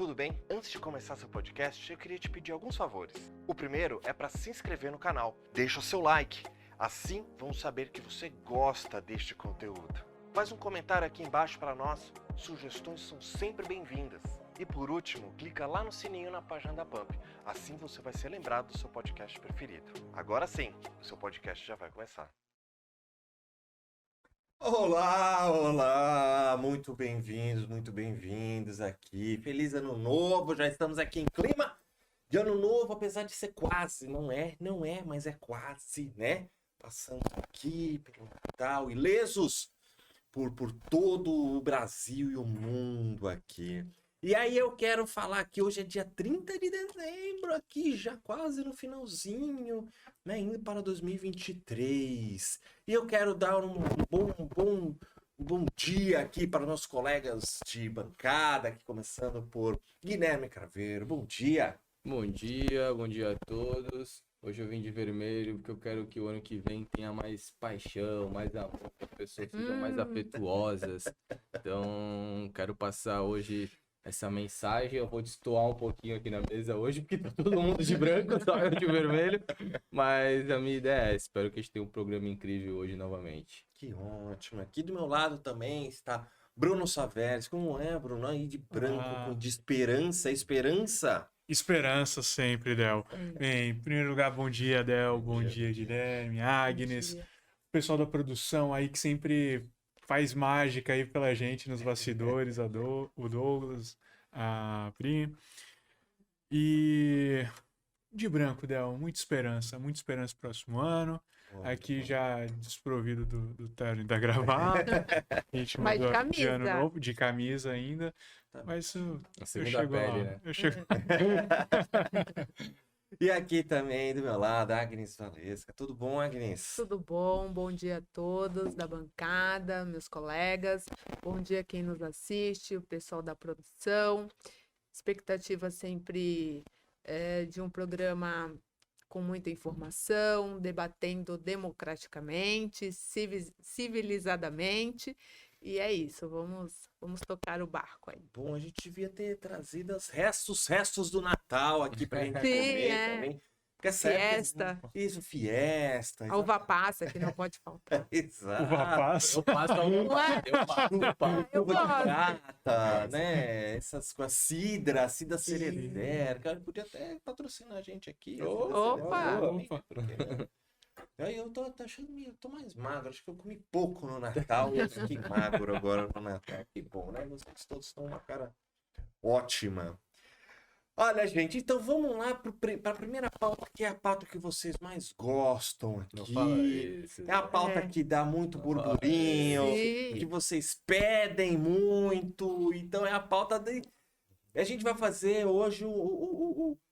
tudo bem? Antes de começar seu podcast, eu queria te pedir alguns favores. O primeiro é para se inscrever no canal. Deixa o seu like, assim vamos saber que você gosta deste conteúdo. Faz um comentário aqui embaixo para nós, sugestões são sempre bem-vindas. E por último, clica lá no sininho na página da Pump, assim você vai ser lembrado do seu podcast preferido. Agora sim, o seu podcast já vai começar. Olá, muito bem-vindos aqui. Feliz ano novo, já estamos aqui em clima de ano novo, apesar de ser quase, não é, mas é quase, né? Passando aqui pelo Natal, ilesos por todo o Brasil e o mundo aqui. E aí eu quero falar que hoje é dia 30 de dezembro aqui, já quase no finalzinho, né, indo para 2023. E eu quero dar um bom dia aqui para nossos colegas de bancada, aqui começando por Guilherme Craveiro. Bom dia. Bom dia a todos. Hoje eu vim de vermelho porque eu quero que o ano que vem tenha mais paixão, mais amor, que as pessoas sejam mais afetuosas. Então, quero passar hoje essa mensagem. Eu vou destoar um pouquinho aqui na mesa hoje, porque tá todo mundo de branco, só eu de vermelho. Mas a minha ideia é, espero que a gente tenha um programa incrível hoje novamente. Que ótimo. Aqui do meu lado também está Bruno Saveres. Como é, Bruno? Aí de branco, de esperança. Esperança sempre, Del. Bem, em primeiro lugar, bom dia, Del. Bom dia, Guilherme, Agnes. O pessoal da produção aí que sempre faz mágica aí pela gente nos bastidores, o Douglas, a Pri. E de branco, Del, muita esperança pro próximo ano. Aqui já desprovido do terno e da gravata. A gente mudou de ano novo, de camisa ainda. Mas eu chego pele, lá. né? Eu chego... E aqui também do meu lado, Agnes Valesca. Tudo bom, Agnes? Tudo bom dia a todos da bancada, meus colegas. Bom dia quem nos assiste, o pessoal da produção. Expectativa sempre de um programa com muita informação, debatendo democraticamente, civilizadamente. E é isso, vamos tocar o barco aí. Bom, a gente devia ter trazido os restos do Natal aqui pra gente comer também. Fiesta. Isso, fiesta. A uva passa, que não pode faltar. Exato. Uva passa. Eu passo a Uva de prata, né? Essas com a cidra Cerevera. Cara, podia até patrocinar a gente aqui. Opa! Aí eu tô achando eu tô mais magro, acho que eu comi pouco no Natal e eu fiquei magro agora no Natal. Que bom, né? Vocês todos estão uma cara ótima. Olha, gente, então vamos lá para a primeira pauta, que é a pauta que vocês mais gostam aqui. Não fala isso. É a pauta que dá muito burburinho, que vocês pedem muito. Então é a pauta de... A gente vai fazer hoje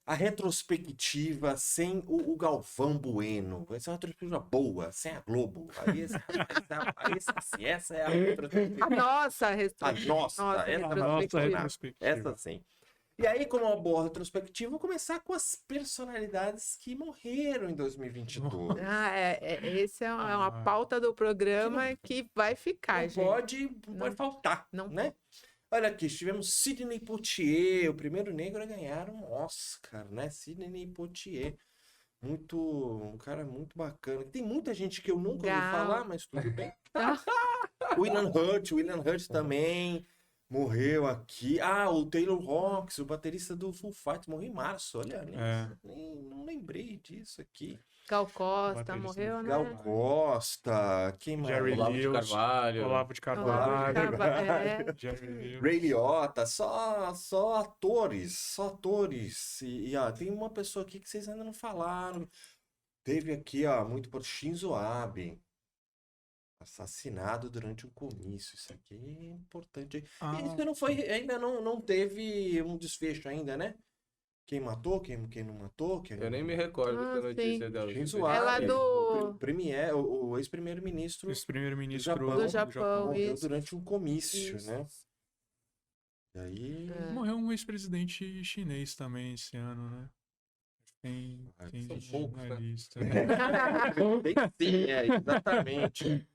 a retrospectiva sem o Galvão Bueno. Vai ser uma retrospectiva boa, sem a Globo. Essa é a retrospectiva. A nossa retrospectiva. Essa sim. E aí, como uma boa retrospectiva, vou começar com as personalidades que morreram em 2022. Essa é uma pauta do programa que vai ficar, não gente. Pode faltar, né? Olha aqui, tivemos Sidney Poitier, o primeiro negro a ganhar um Oscar, né? Sidney Poitier. Um cara muito bacana. Tem muita gente que eu nunca ouvi falar, mas tudo bem. William Hurt também morreu aqui. O Taylor Hawkins, o baterista do Foo Fighters, morreu em março. Olha, não lembrei disso aqui. Gal Costa morreu, né? Gal Costa, quem mais? Olavo de Carvalho. Ray Liotta, só atores. E tem uma pessoa aqui que vocês ainda não falaram. Teve aqui, muito por Shinzo Abe. Assassinado durante um comício. Isso aqui é importante. Isso ainda não teve um desfecho ainda, né? Quem matou, quem não matou. Eu nem me recordo da notícia dela. Ela do... o ex-primeiro-ministro do Japão morreu durante um comício, né? E aí... Morreu um ex-presidente chinês também esse ano, né? Tem jornalista. Sim, exatamente.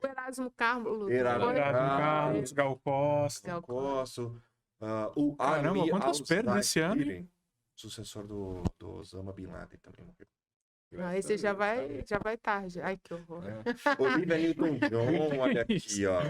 O Erasmo Carlos. Gal Costa. O Caramba, Ali quantas perdas esse ano, al-Zawahiri, sucessor do Osama Bin Laden, também morreu. Não, esse já vai tarde. Ai, que horror. Olivia Newton-John, olha aqui, ó.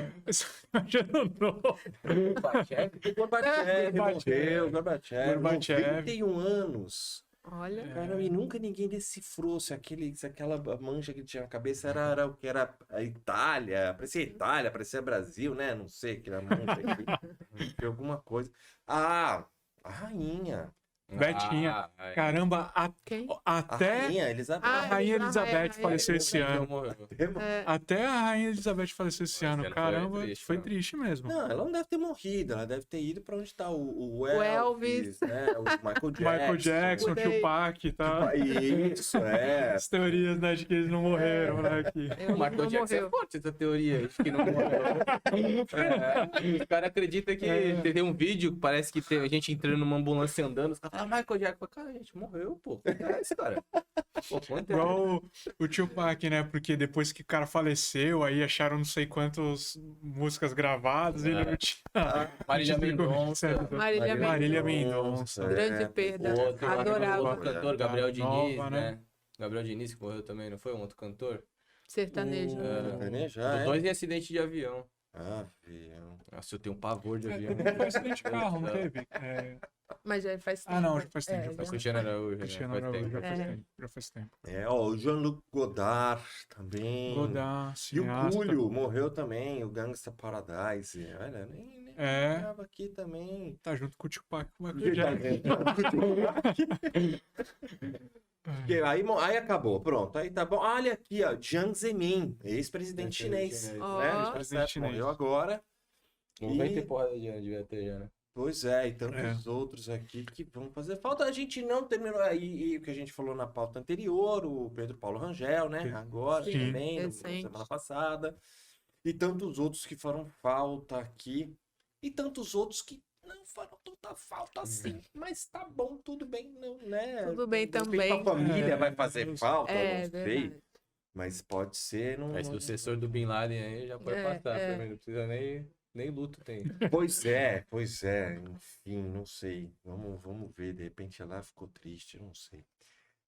Gorbachev, Gorbachev. 91 anos. Olha, Cara, e nunca ninguém decifrou se aquela mancha que tinha na cabeça era o que era a Itália, parecia Brasil, né? Não sei, aquela mancha aqui, de alguma coisa. Ah, a rainha. Betinha. Caramba, quem? A até rainha Elizabeth. a Rainha Elizabeth Rainha faleceu esse ano. É, Até a Rainha Elizabeth faleceu esse Esse ano. ano Caramba, foi triste, foi mano. triste mesmo. Não, ela não deve ter morrido, ela deve ter ido pra onde tá o Elvis. né? O Michael Jackson. Michael Jackson, Por aí. Tupac, tá? Isso, é. As teorias, né, de que eles não morreram, né, aqui. eu O Michael não Jackson é morreu. forte essa teoria, acho que não morreu. O cara acredita que tem um vídeo que parece que tem a gente entrando numa ambulância andando, os caras falam, Michael Jackson, cara, a gente morreu, pô. O que é esse cara? Pô, conta aí. Igual o Tupac, né? Porque depois que o cara faleceu, aí acharam não sei quantas músicas gravadas, ele não tinha. Marília Tipo, certo. Mendonça. Marília Mendonça. Grande perda. O outro, Adorava. o outro cantor, Gabriel A Diniz, nova, né? né? Gabriel Diniz, que morreu também, não foi? Um outro cantor? Sertanejo. Sertanejar, Os dois em acidente de avião. Avião. Nossa, eu tenho um pavor de avião. Foi acidente de carro, não teve? É... Mas já faz tempo. Ah, não, já faz tempo. É, Já faz tempo. Cristiano Araújo, né? Cristiano Faz Araújo, tempo. já faz É. tempo. Já faz tempo. Ó, o Jean-Luc Godard também. Godard, E o cineasta. Coolio morreu também, o Gangsta Paradise. Olha, nem É. lembrava aqui também. Tá junto com o Tupac e o Michael Jackson. Porque aí acabou, pronto. Aí tá bom. Olha aqui, ó, Jiang Zemin, ex-presidente chinês. Ó. Né? Presidente chinês. Morreu agora. 90 porrada de ano devia ter já, né? Pois é, e tantos outros aqui que vão fazer falta. A gente não terminou aí o que a gente falou na pauta anterior, o Pedro Paulo Rangel, né? Sim. Agora Sim, também, na recente. semana passada. E tantos outros que foram falta aqui. E tantos outros que não foram tanta falta assim. Mas tá bom, tudo bem, não, né? Tudo bem De repente também. A família É, vai fazer falta, É, não sei. verdade. Mas pode ser, não. Aí sucessor do Bin Laden aí já pode É, passar, é. também não precisa nem luto tem. Pois é. Enfim, não sei. Vamos ver. De repente ela ficou triste, não sei.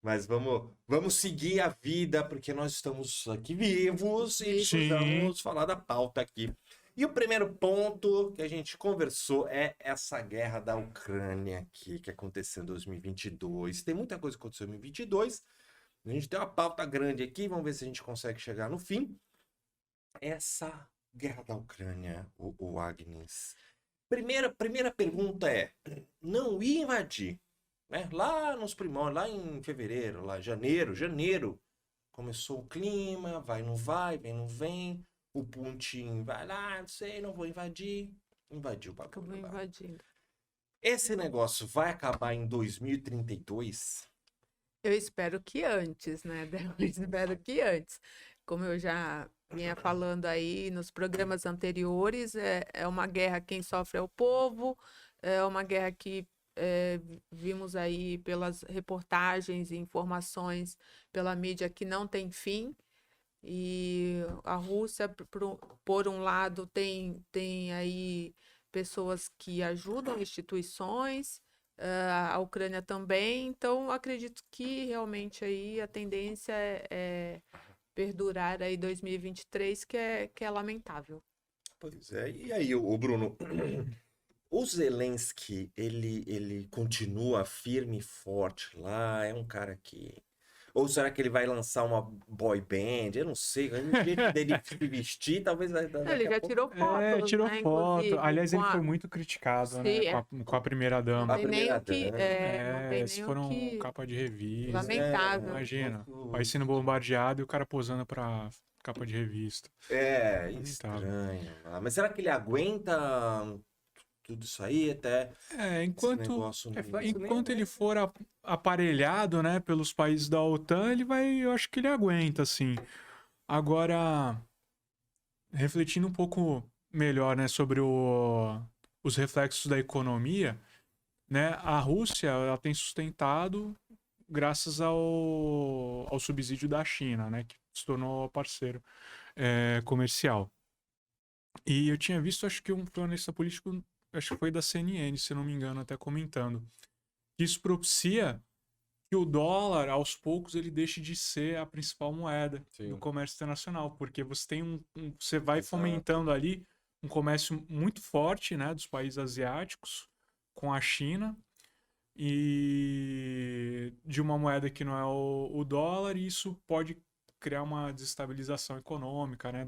Mas vamos seguir a vida, porque nós estamos aqui vivos e Sim. vamos falar da pauta aqui. E o primeiro ponto que a gente conversou é essa guerra da Ucrânia aqui, que aconteceu em 2022. Tem muita coisa que aconteceu em 2022. A gente tem uma pauta grande aqui, vamos ver se a gente consegue chegar no fim. Essa guerra da Ucrânia, o Agnes. Primeira pergunta é, não ia invadir, né? Lá nos primórdios, lá em fevereiro, lá janeiro, começou o clima, vai, não vai, vem, não vem. O Putin vai lá, não sei, não vou invadir. Invadiu o Acabou bagulho lá. invadindo. Esse negócio vai acabar em 2032? Eu espero que antes, né? Eu espero que antes. Como eu já vinha falando aí nos programas anteriores, é uma guerra, quem sofre é o povo, é uma guerra que vimos aí pelas reportagens e informações pela mídia que não tem fim. E a Rússia, por um lado, tem aí pessoas que ajudam instituições, a Ucrânia também, então acredito que realmente aí a tendência é perdurar aí 2023, que é lamentável. Pois é. E aí, o Bruno, o Zelensky, ele continua firme e forte lá? É um cara que... Ou será que ele vai lançar uma boy band? Eu não sei. O jeito dele se vestir, talvez... Ele já tirou fotos, Tirou né, foto. inclusive, Aliás, com ele a- foi muito criticado, Sim, né? Com a primeira dama. Não tem nem o que... primeira-dama. não tem Esses nem o foram que... capa de revista. Lamentável. Imagina, o país sendo bombardeado e o cara posando pra capa de revista. É, Lamentável. estranho. Mas será que ele aguenta tudo isso aí até esse Enquanto negócio? enquanto ele for aparelhado, né, pelos países da OTAN, eu acho que ele aguenta, assim. Agora, refletindo um pouco melhor, né, sobre os reflexos da economia, né, a Rússia, ela tem sustentado graças ao subsídio da China, né, que se tornou parceiro comercial. E eu tinha visto, acho que um analista político acho que foi da CNN, se não me engano, até comentando. Isso propicia que o dólar, aos poucos, ele deixe de ser a principal moeda Sim. do comércio internacional, porque você tem você vai Exato. fomentando ali um comércio muito forte, né, dos países asiáticos com a China e de uma moeda que não é o dólar, e isso pode criar uma desestabilização econômica, né,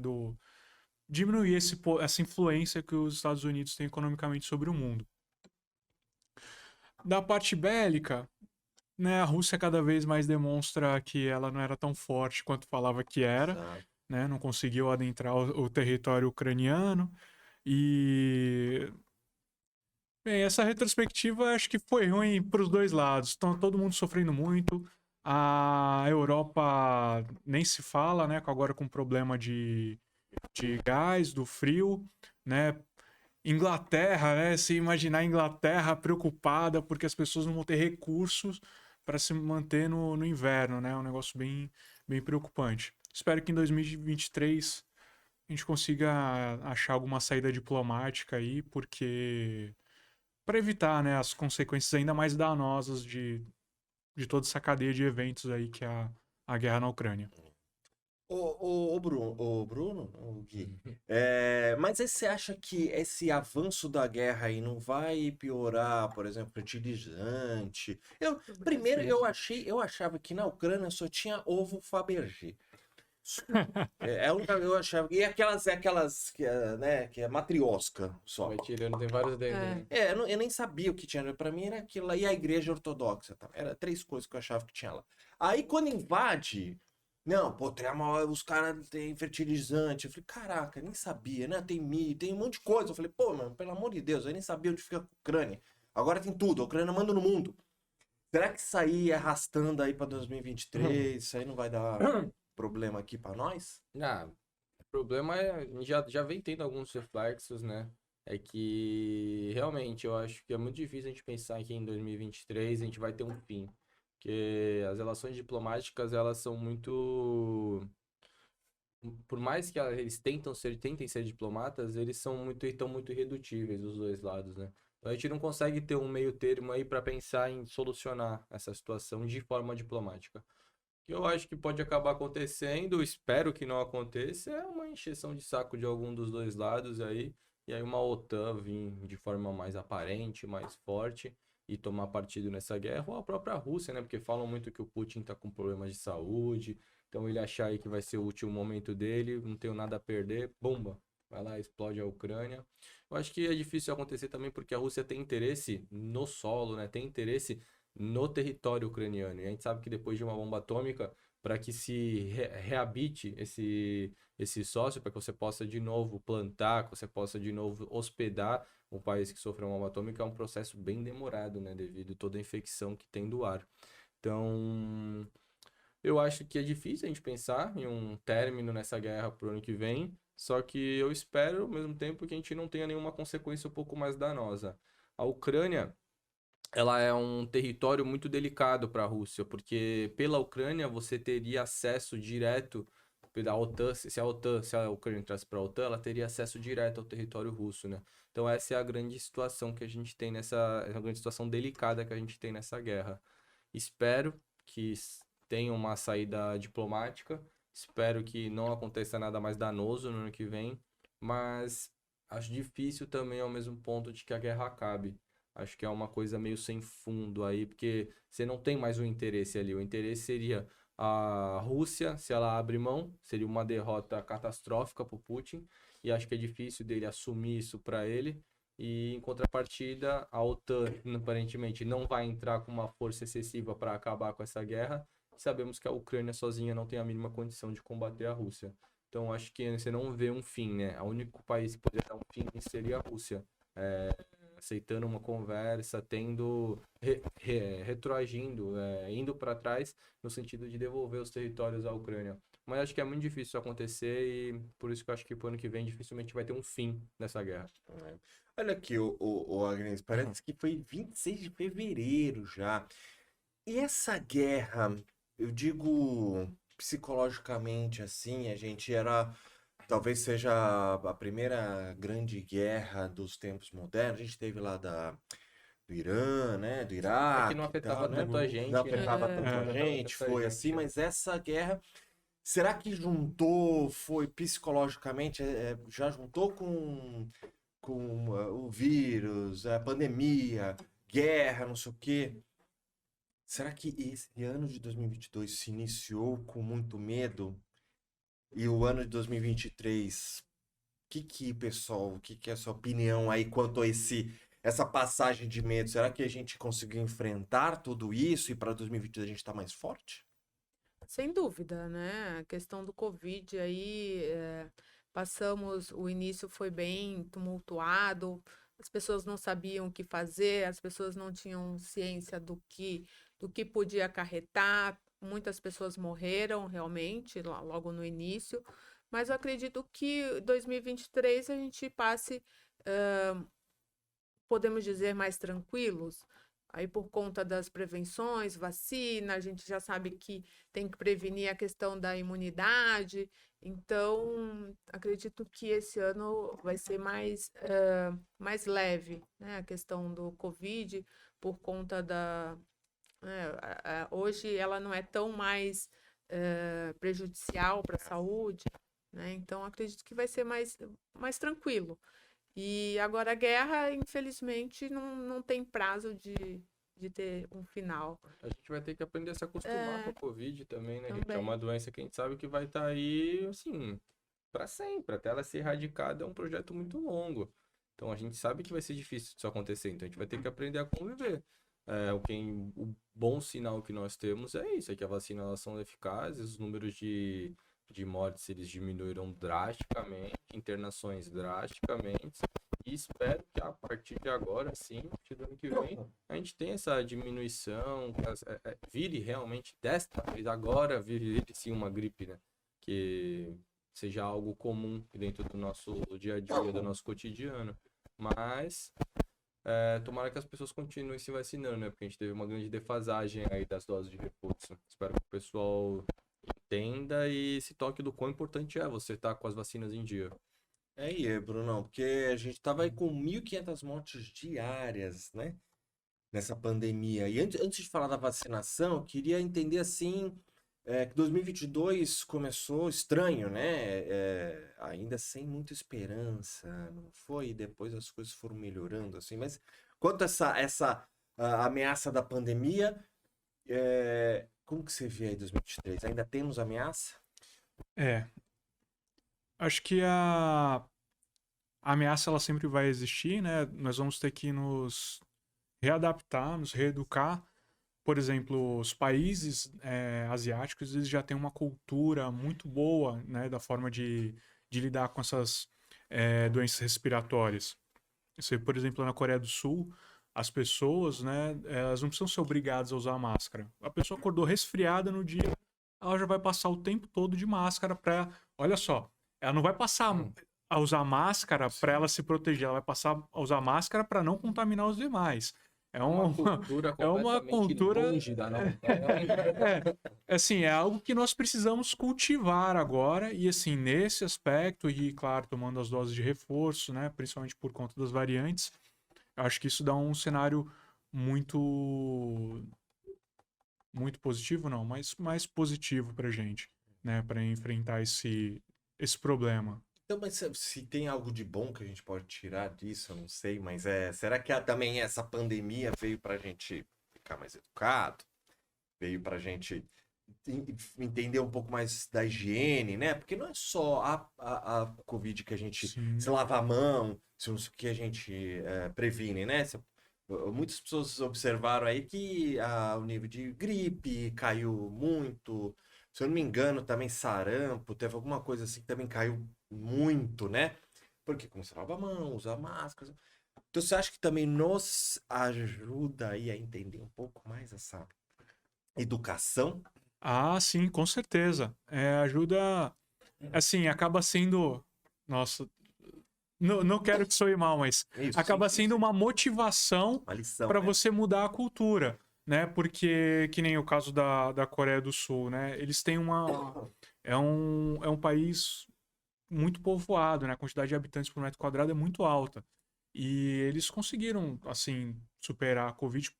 diminuir essa influência que os Estados Unidos têm economicamente sobre o mundo. Da parte bélica, né, a Rússia cada vez mais demonstra que ela não era tão forte quanto falava que era, Exato. né, não conseguiu adentrar o território ucraniano e bem, essa retrospectiva acho que foi ruim para os dois lados. Estão todo mundo sofrendo muito. A Europa nem se fala, né, agora com problema de gás, do frio, né? Inglaterra, né? Se imaginar a Inglaterra preocupada porque as pessoas não vão ter recursos para se manter no inverno, né? É um negócio bem preocupante. Espero que em 2023 a gente consiga achar alguma saída diplomática aí, porque para evitar, né, as consequências ainda mais danosas de toda essa cadeia de eventos aí que é a guerra na Ucrânia. Ô, Bruno, o Gui, mas aí você acha que esse avanço da guerra aí não vai piorar, por exemplo, fertilizante? Primeiro eu achava que na Ucrânia só tinha ovo Fabergé. É a única eu achava. E aquelas que é, né, que é matriosca só. Vai tirando, tem vários dentro, É. né? Eu nem sabia o que tinha. Pra mim era aquilo lá. E a igreja ortodoxa. Tá? Era 3 coisas que eu achava que tinha lá. Aí quando invade. Não, pô, os caras têm fertilizante. Eu falei, caraca, nem sabia, né? Tem milho, tem um monte de coisa. Eu falei, pô, mano, pelo amor de Deus, eu nem sabia onde fica a Ucrânia. Agora tem tudo, a Ucrânia manda no mundo. Será que isso aí arrastando aí pra 2023, isso aí não vai dar problema aqui pra nós? Ah, o problema é, a gente já vem tendo alguns reflexos, né? É que realmente eu acho que é muito difícil a gente pensar que em 2023 a gente vai ter um fim. Porque as relações diplomáticas, elas são muito. Por mais que eles tentem ser diplomatas, eles estão muito irredutíveis, os dois lados, né? Então a gente não consegue ter um meio termo aí para pensar em solucionar essa situação de forma diplomática. Que eu acho que pode acabar acontecendo, espero que não aconteça, é uma encheção de saco de algum dos dois lados aí, e aí uma OTAN vir de forma mais aparente, mais forte e tomar partido nessa guerra, ou a própria Rússia, né? Porque falam muito que o Putin tá com problemas de saúde, então ele achar aí que vai ser o último momento dele, não tenho nada a perder, bomba, vai lá, explode a Ucrânia. Eu acho que é difícil acontecer também porque a Rússia tem interesse no solo, né? Tem interesse no território ucraniano. E a gente sabe que depois de uma bomba atômica, para que se reabite esse sócio, para que você possa de novo plantar, que você possa de novo hospedar um país que sofreu uma bomba atômica, é um processo bem demorado, né? Devido a toda a infecção que tem do ar. Então, eu acho que é difícil a gente pensar em um término nessa guerra pro ano que vem, só que eu espero, ao mesmo tempo, que a gente não tenha nenhuma consequência um pouco mais danosa. A Ucrânia, ela é um território muito delicado para a Rússia, porque pela Ucrânia você teria acesso direto pela OTAN, se a Ucrânia entrasse para a OTAN, ela teria acesso direto ao território russo, né? Então essa é a grande situação que a gente tem é uma grande situação delicada que a gente tem nessa guerra. Espero que tenha uma saída diplomática, espero que não aconteça nada mais danoso no ano que vem, mas acho difícil também ao mesmo ponto de que a guerra acabe. Acho que é uma coisa meio sem fundo aí, porque você não tem mais o interesse ali. O interesse seria a Rússia, se ela abre mão, seria uma derrota catastrófica para o Putin, e acho que é difícil dele assumir isso para ele. E em contrapartida, a OTAN aparentemente não vai entrar com uma força excessiva para acabar com essa guerra. Sabemos que a Ucrânia sozinha não tem a mínima condição de combater a Rússia. Então acho que você não vê um fim, né? O único país que poderia dar um fim seria a Rússia. Aceitando uma conversa, retroagindo, indo para trás no sentido de devolver os territórios à Ucrânia. Mas acho que é muito difícil isso acontecer e por isso que eu acho que pro ano que vem dificilmente vai ter um fim dessa guerra. Olha aqui, o Agnes, parece que foi 26 de fevereiro já. E essa guerra, eu digo psicologicamente assim, a gente era talvez seja a primeira grande guerra dos tempos modernos. A gente teve lá do Irã, né? Do Iraque não e afetava tal, né? tanto a gente, Não né? afetava É. tanto a gente, Afetava foi tanta assim, gente, mas essa guerra, será que juntou, foi psicologicamente, já juntou com o vírus, a pandemia, guerra, não sei o quê? Será que esse ano de 2022 se iniciou com muito medo? E o ano de 2023, pessoal, o que é a sua opinião aí quanto a essa passagem de medo? Será que a gente conseguiu enfrentar tudo isso e para 2022 a gente está mais forte? Sem dúvida, né? A questão do Covid aí, passamos, o início foi bem tumultuado, as pessoas não sabiam o que fazer, as pessoas não tinham ciência do que podia acarretar, muitas pessoas morreram realmente logo no início, mas eu acredito que 2023 a gente passe, podemos dizer, mais tranquilos. Aí, por conta das prevenções, vacina, a gente já sabe que tem que prevenir a questão da imunidade. Então, acredito que esse ano vai ser mais leve, né? A questão do Covid, por conta hoje ela não é tão mais prejudicial para a saúde, né? Então, acredito que vai ser mais tranquilo. E agora a guerra, infelizmente, não tem prazo de ter um final. A gente vai ter que aprender a se acostumar com a Covid também, né, gente? É Também. uma doença que a gente sabe que vai estar aí, assim, para sempre. Até ela ser erradicada é um projeto muito longo. Então a gente sabe que vai ser difícil isso acontecer. Então a gente vai ter que aprender a conviver. O bom sinal que nós temos é isso, é que a vacina elas são eficazes, os números de mortes eles diminuíram drasticamente, internações drasticamente. E espero que a partir de agora, sim, a partir do ano que vem, a gente tenha essa diminuição, que vire realmente desta vez, agora vire sim uma gripe, né? Que seja algo comum dentro do nosso dia a dia, do nosso cotidiano. Mas tomara que as pessoas continuem se vacinando, né? Porque a gente teve uma grande defasagem aí das doses de reforço. Espero que o pessoal entenda e se toque do quão importante é você estar com as vacinas em dia. É aí, Brunão, porque a gente tava aí com 1.500 mortes diárias, né? Nessa pandemia. E antes de falar da vacinação, eu queria entender assim, que 2022 começou estranho, né? Ainda sem muita esperança, não foi? E depois as coisas foram melhorando, assim. Mas quanto a essa ameaça da pandemia, como que você vê aí 2023? Ainda temos ameaça? Acho que a ameaça ela sempre vai existir, né? Nós vamos ter que nos readaptar, nos reeducar. Por exemplo, os países asiáticos eles já têm uma cultura muito boa, né, da forma de lidar com essas doenças respiratórias. Você, por exemplo, na Coreia do Sul, as pessoas, né, elas não precisam ser obrigadas a usar máscara. A pessoa acordou resfriada no dia, ela já vai passar o tempo todo de máscara para, olha só, ela não vai passar a usar máscara para ela se proteger, ela vai passar a usar máscara para não contaminar os demais. É uma cultura completamente longe da nossa. Assim, é algo que nós precisamos cultivar agora e assim, nesse aspecto e claro, tomando as doses de reforço, né, principalmente por conta das variantes, eu acho que isso dá um cenário muito positivo, não, mas mais positivo pra gente, né, para enfrentar esse problema. Então, mas se tem algo de bom que a gente pode tirar disso, eu não sei, mas será que também essa pandemia veio pra gente ficar mais educado? Veio pra gente entender um pouco mais da higiene, né? Porque não é só a Covid que a gente se lava a mão, se não sei o que a gente previne, né? Muitas pessoas observaram aí que o nível de gripe caiu muito. Se eu não me engano, também sarampo, teve alguma coisa assim que também caiu muito, né? Porque começou a lavar a mão, usar máscara. Então você acha que também nos ajuda aí a entender um pouco mais essa educação? Ah, sim, com certeza. Ajuda, assim, acaba sendo, nossa, não quero que soe mal, mas Isso, acaba sim, sendo uma motivação uma lição, para né? você mudar a cultura, né? Porque, que nem o caso da Coreia do Sul, né? Eles têm é um país muito povoado, né? A quantidade de habitantes por metro quadrado é muito alta. E eles conseguiram, assim, superar a Covid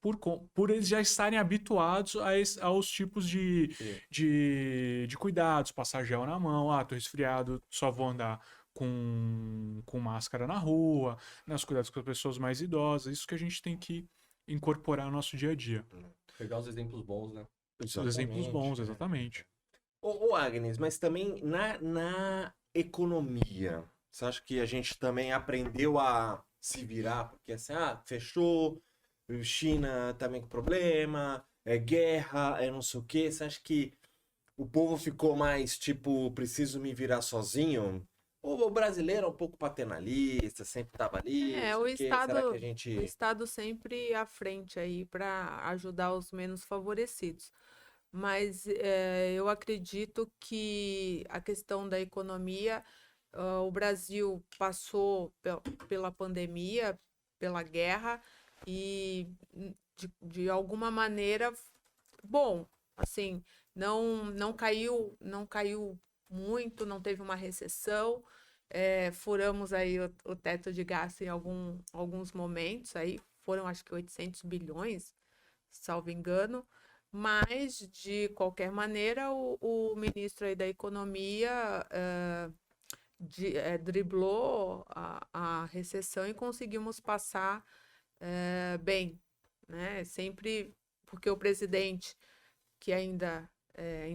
por eles já estarem habituados aos tipos Sim. de cuidados, passar gel na mão, tô resfriado, só vou andar com máscara na rua, né, os cuidados com as pessoas mais idosas, isso que a gente tem que incorporar no nosso dia a dia. Pegar os exemplos bons, né? Os exemplos bons, exatamente. Ô, Agnes, mas também na economia, você acha que a gente também aprendeu a se virar? Porque assim, fechou, China também com problema, guerra, não sei o quê. Você acha que o povo ficou mais tipo, preciso me virar sozinho? Ou o brasileiro é um pouco paternalista, sempre tava ali, não sei O o quê. Será que a Estado, gente... o Estado sempre à frente aí para ajudar os menos favorecidos. Mas eu acredito que a questão da economia, o Brasil passou pela pandemia, pela guerra, e de alguma maneira, bom, assim, não caiu muito, não teve uma recessão, furamos aí o teto de gasto em alguns momentos, aí foram acho que 800 bilhões, salvo engano, mas de qualquer maneira o ministro aí da Economia driblou a recessão e conseguimos passar bem, né? Sempre porque o presidente que ainda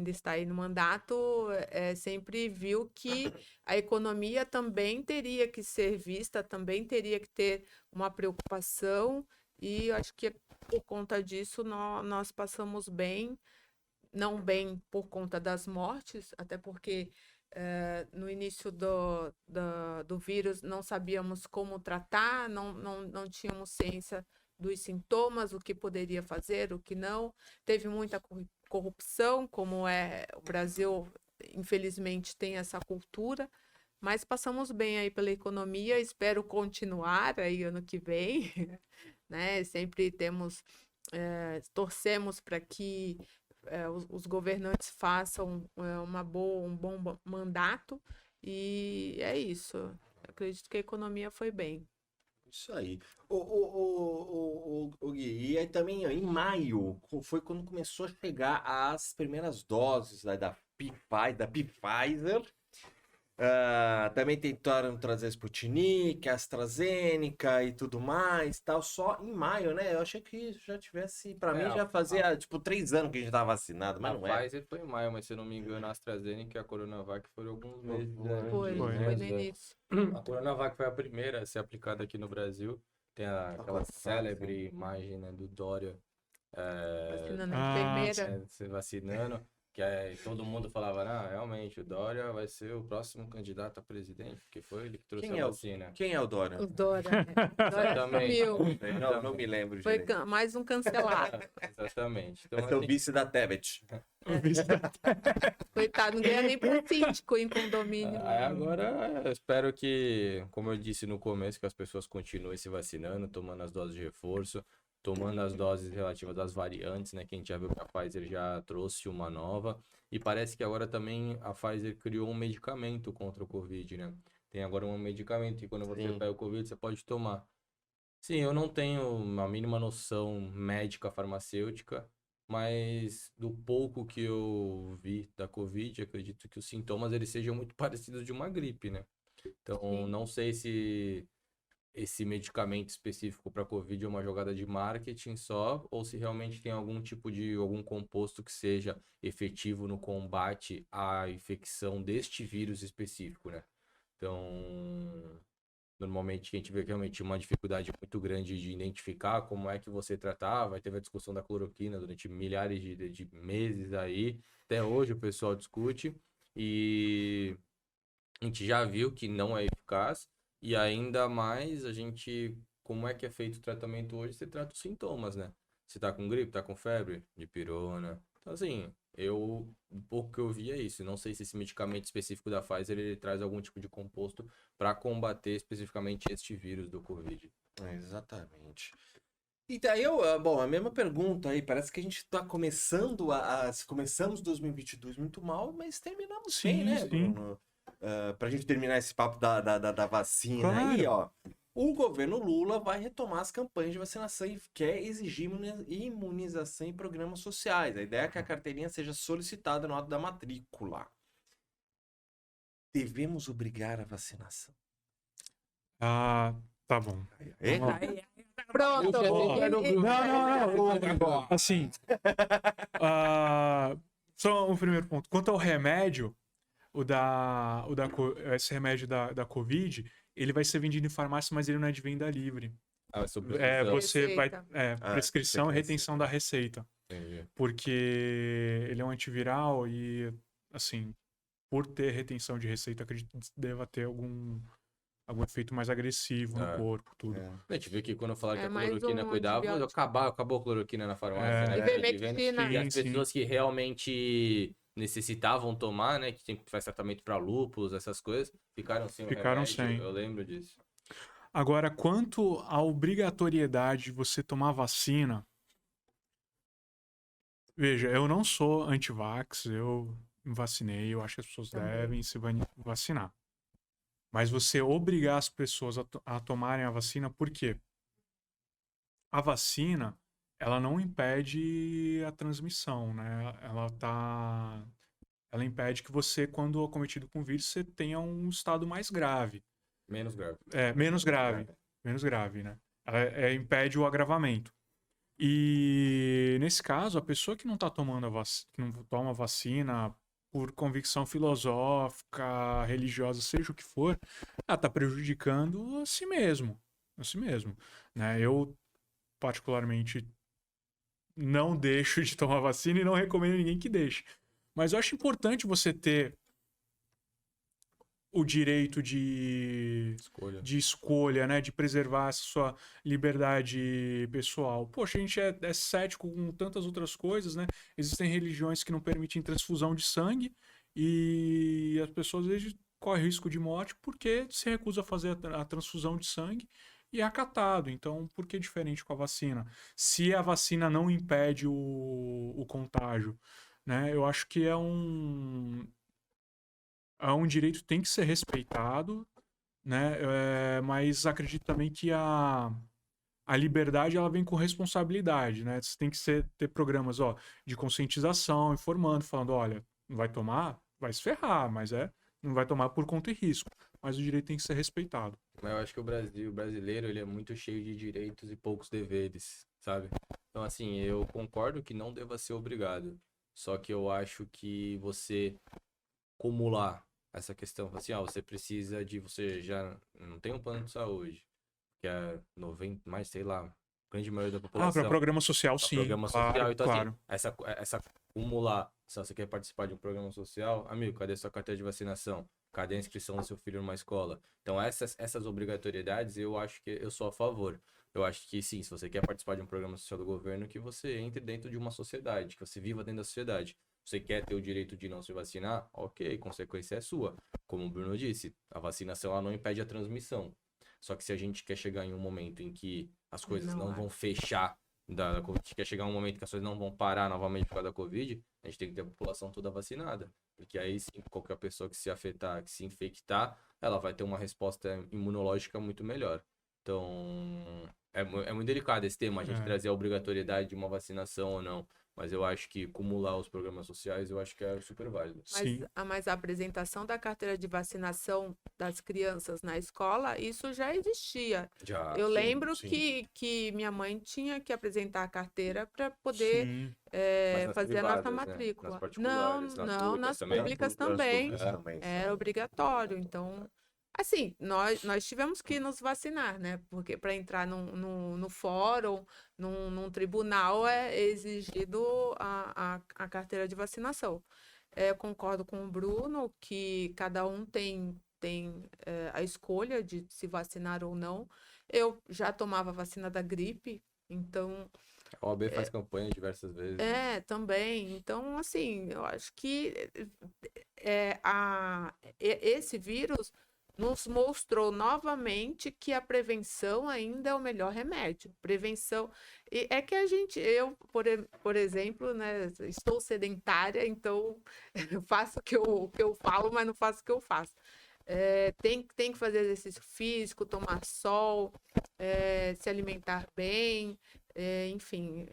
está aí no mandato, sempre viu que a economia também teria que ser vista, também teria que ter uma preocupação, e eu acho que por conta disso nós passamos bem, não bem por conta das mortes, até porque no início do vírus não sabíamos como tratar, não tínhamos ciência dos sintomas, o que poderia fazer, o que não. Teve muita corrupção, como o Brasil, infelizmente, tem essa cultura, mas passamos bem aí pela economia, espero continuar aí ano que vem, né? Sempre torcemos para que os governantes façam um bom mandato, e é isso. Eu acredito que a economia foi bem. Isso aí. O Gui, e aí também, ó, em maio, foi quando começou a chegar as primeiras doses da Pfizer. Também tentaram trazer Sputnik, AstraZeneca e tudo mais, tal, só em maio, né? Eu achei que já tivesse, pra mim já fazia, tipo, 3 anos que a gente tava vacinado, mas não A é. Pfizer foi em maio, mas se eu não me engano, a AstraZeneca e a Coronavac foram alguns meses Foi antes, no né? início. A Coronavac foi a primeira a ser aplicada aqui no Brasil. Tem aquela célebre imagem, né, do Dória Vacinando a enfermeira. se vacinando, que todo mundo falava, realmente, o Dória vai ser o próximo candidato a presidente, porque foi ele que trouxe a vacina. Quem é o Dória? O Dória. Dória sumiu. Não me lembro Foi direito. mais um cancelado. Exatamente. Então, Vai ser o vice da Tebet. Coitado, não ganha nem pra síndico em condomínio. Aí agora, eu espero que, como eu disse no começo, que as pessoas continuem se vacinando, tomando as doses de reforço, tomando as doses relativas às variantes, né? Que a gente já viu que a Pfizer já trouxe uma nova. E parece que agora também a Pfizer criou um medicamento contra o Covid, né? Tem agora um medicamento que quando você pega o Covid, você pode tomar. Sim, eu não tenho uma mínima noção médica farmacêutica, mas do pouco que eu vi da Covid, acredito que os sintomas eles sejam muito parecidos de uma gripe, né? Então, não sei se esse medicamento específico para Covid é uma jogada de marketing só, ou se realmente tem algum tipo de algum composto que seja efetivo no combate à infecção deste vírus específico, né? Então, normalmente a gente vê que realmente tinha uma dificuldade muito grande de identificar como é que você tratava. Teve a discussão da cloroquina durante milhares de meses aí. Até hoje o pessoal discute. E a gente já viu que não é eficaz. E ainda mais a gente... Como é que é feito o tratamento hoje? Você trata os sintomas, né? Você tá com gripe, tá com febre? Dipirona. Então assim... o pouco que eu vi é isso. Não sei se esse medicamento específico da Pfizer ele traz algum tipo de composto para combater especificamente este vírus do Covid. Exatamente. E daí bom, a mesma pergunta aí, parece que a gente tá começando começamos 2022 muito mal, mas terminamos bem, né, sim. Bruno? pra gente terminar esse papo da vacina Claro. aí, ó. O governo Lula vai retomar as campanhas de vacinação e quer exigir imunização em programas sociais. A ideia é que a carteirinha seja solicitada no ato da matrícula. Devemos obrigar a vacinação. Ah, tá bom. É? Vamos lá. Pronto. Ó, Não. Assim, só um primeiro ponto. Quanto ao remédio, esse remédio da Covid, ele vai ser vendido em farmácia, mas ele não é de venda livre. Ah, sobre Você vai. Receita. Prescrição e receita. retenção da receita. Entendi. Porque ele é um antiviral e, assim, por ter retenção de receita, acredito que deva ter algum efeito mais agressivo no corpo, tudo. A gente viu que quando falaram que a mais cloroquina um cuidava, antibiótico. acabou a cloroquina na farmácia, né? E Porque ivermectina. e as Sim, pessoas que realmente necessitavam tomar, né? Que sempre faz tratamento para lúpus, essas coisas, ficaram sem o Ficaram remédio. sem. Eu lembro disso. Agora, quanto à obrigatoriedade de você tomar vacina, veja, eu não sou anti-vax, eu me vacinei, eu acho que as pessoas Também. devem se vacinar. Mas você obrigar as pessoas a tomarem a vacina, por quê? A vacina, ela não impede a transmissão, né? Ela impede que você, quando acometido com vírus, você tenha um estado mais grave. Menos grave. Menos grave. Menos grave, né? Ela impede o agravamento. E nesse caso, a pessoa que não tá tomando que não toma vacina por convicção filosófica, religiosa, seja o que for, ela tá prejudicando a si mesmo. A si mesmo. Né? Eu, particularmente, não deixo de tomar vacina e não recomendo ninguém que deixe. Mas eu acho importante você ter o direito de escolha, né? De preservar essa sua liberdade pessoal. Poxa, a gente é cético com tantas outras coisas, né? Existem religiões que não permitem transfusão de sangue e as pessoas às vezes correm risco de morte porque se recusa a fazer a transfusão de sangue e é acatado. Então, por que diferente com a vacina? Se a vacina não impede o contágio, né? Eu acho que é um direito que tem que ser respeitado, né? Mas acredito também que a liberdade ela vem com responsabilidade, né? Você tem que ter programas de conscientização, informando, falando, olha, não vai tomar, vai se ferrar, mas não vai tomar por conta e risco. Mas o direito tem que ser respeitado. Mas eu acho que o brasileiro, ele é muito cheio de direitos e poucos deveres, sabe? Então, assim, eu concordo que não deva ser obrigado. Só que eu acho que você acumular essa questão, assim, você precisa você já não tem um plano de saúde, que é 90, mais sei lá, grande maioria da população. Para programa social, sim. Programa social, claro, então claro. assim, essa acumular, se você quer participar de um programa social, amigo, cadê sua carteira de vacinação? Cadê a inscrição do seu filho numa escola? Então essas obrigatoriedades, eu acho que eu sou a favor. Eu acho que sim, se você quer participar de um programa social do governo, que você entre dentro de uma sociedade, que você viva dentro da sociedade. Você quer ter o direito de não se vacinar? Ok, consequência é sua. Como o Bruno disse, a vacinação ela não impede a transmissão. Só que se a gente quer chegar em um momento em que as coisas não vão fechar, a gente quer chegar em um momento que as coisas não vão parar novamente por causa da Covid, a gente tem que ter a população toda vacinada. Porque aí sim, qualquer pessoa que se afetar, que se infectar, ela vai ter uma resposta imunológica muito melhor. Então, é muito delicado esse tema, a gente trazer a obrigatoriedade de uma vacinação ou não. Mas eu acho que acumular os programas sociais, eu acho que é super válido. Mas a apresentação da carteira de vacinação das crianças na escola, isso já existia. Eu lembro que minha mãe tinha que apresentar a carteira para poder fazer a nossa matrícula. Não, nas públicas também. Era obrigatório. Então, assim, nós tivemos que nos vacinar, né? Porque para entrar no fórum, num tribunal, é exigido a carteira de vacinação. Eu concordo com o Bruno que cada um tem a escolha de se vacinar ou não. Eu já tomava vacina da gripe, então... A OAB faz campanha diversas vezes. Também. Então, assim, eu acho que esse vírus nos mostrou novamente que a prevenção ainda é o melhor remédio. Prevenção. E é que por exemplo, né, estou sedentária, então faço o que eu falo, mas não faço o que eu faço. Tem que fazer exercício físico, tomar sol, se alimentar bem, enfim,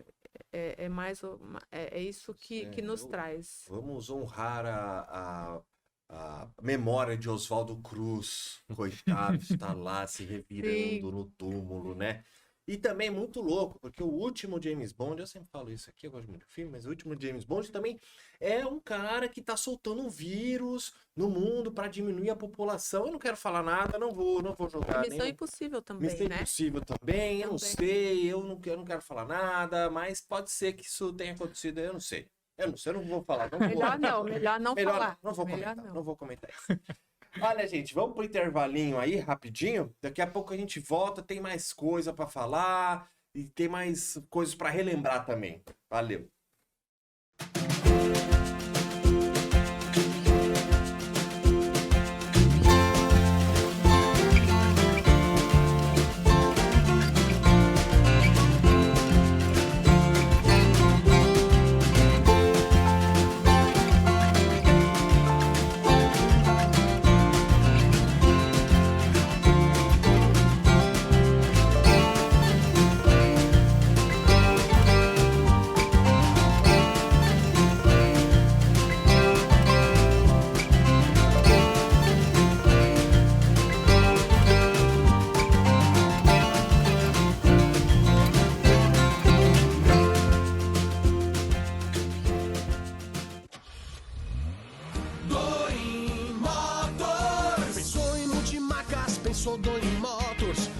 é isso que nos traz. Vamos honrar a memória de Oswaldo Cruz, coitado, está lá se revirando no túmulo, né? E também muito louco, porque o último James Bond, eu sempre falo isso aqui, eu gosto muito do filme, mas o último James Bond também é um cara que tá soltando um vírus no mundo para diminuir a população. Eu não quero falar nada, não vou jogar. Missão Impossível também, Missão né? Impossível também, eu não sei, eu não quero falar nada, mas pode ser que isso tenha acontecido, eu não sei. Eu não vou falar. Melhor não falar. Não vou Melhor comentar, não vou comentar isso. Olha, gente, vamos pro intervalinho aí, rapidinho. Daqui a pouco a gente volta, tem mais coisa pra falar e tem mais coisas pra relembrar também. Valeu.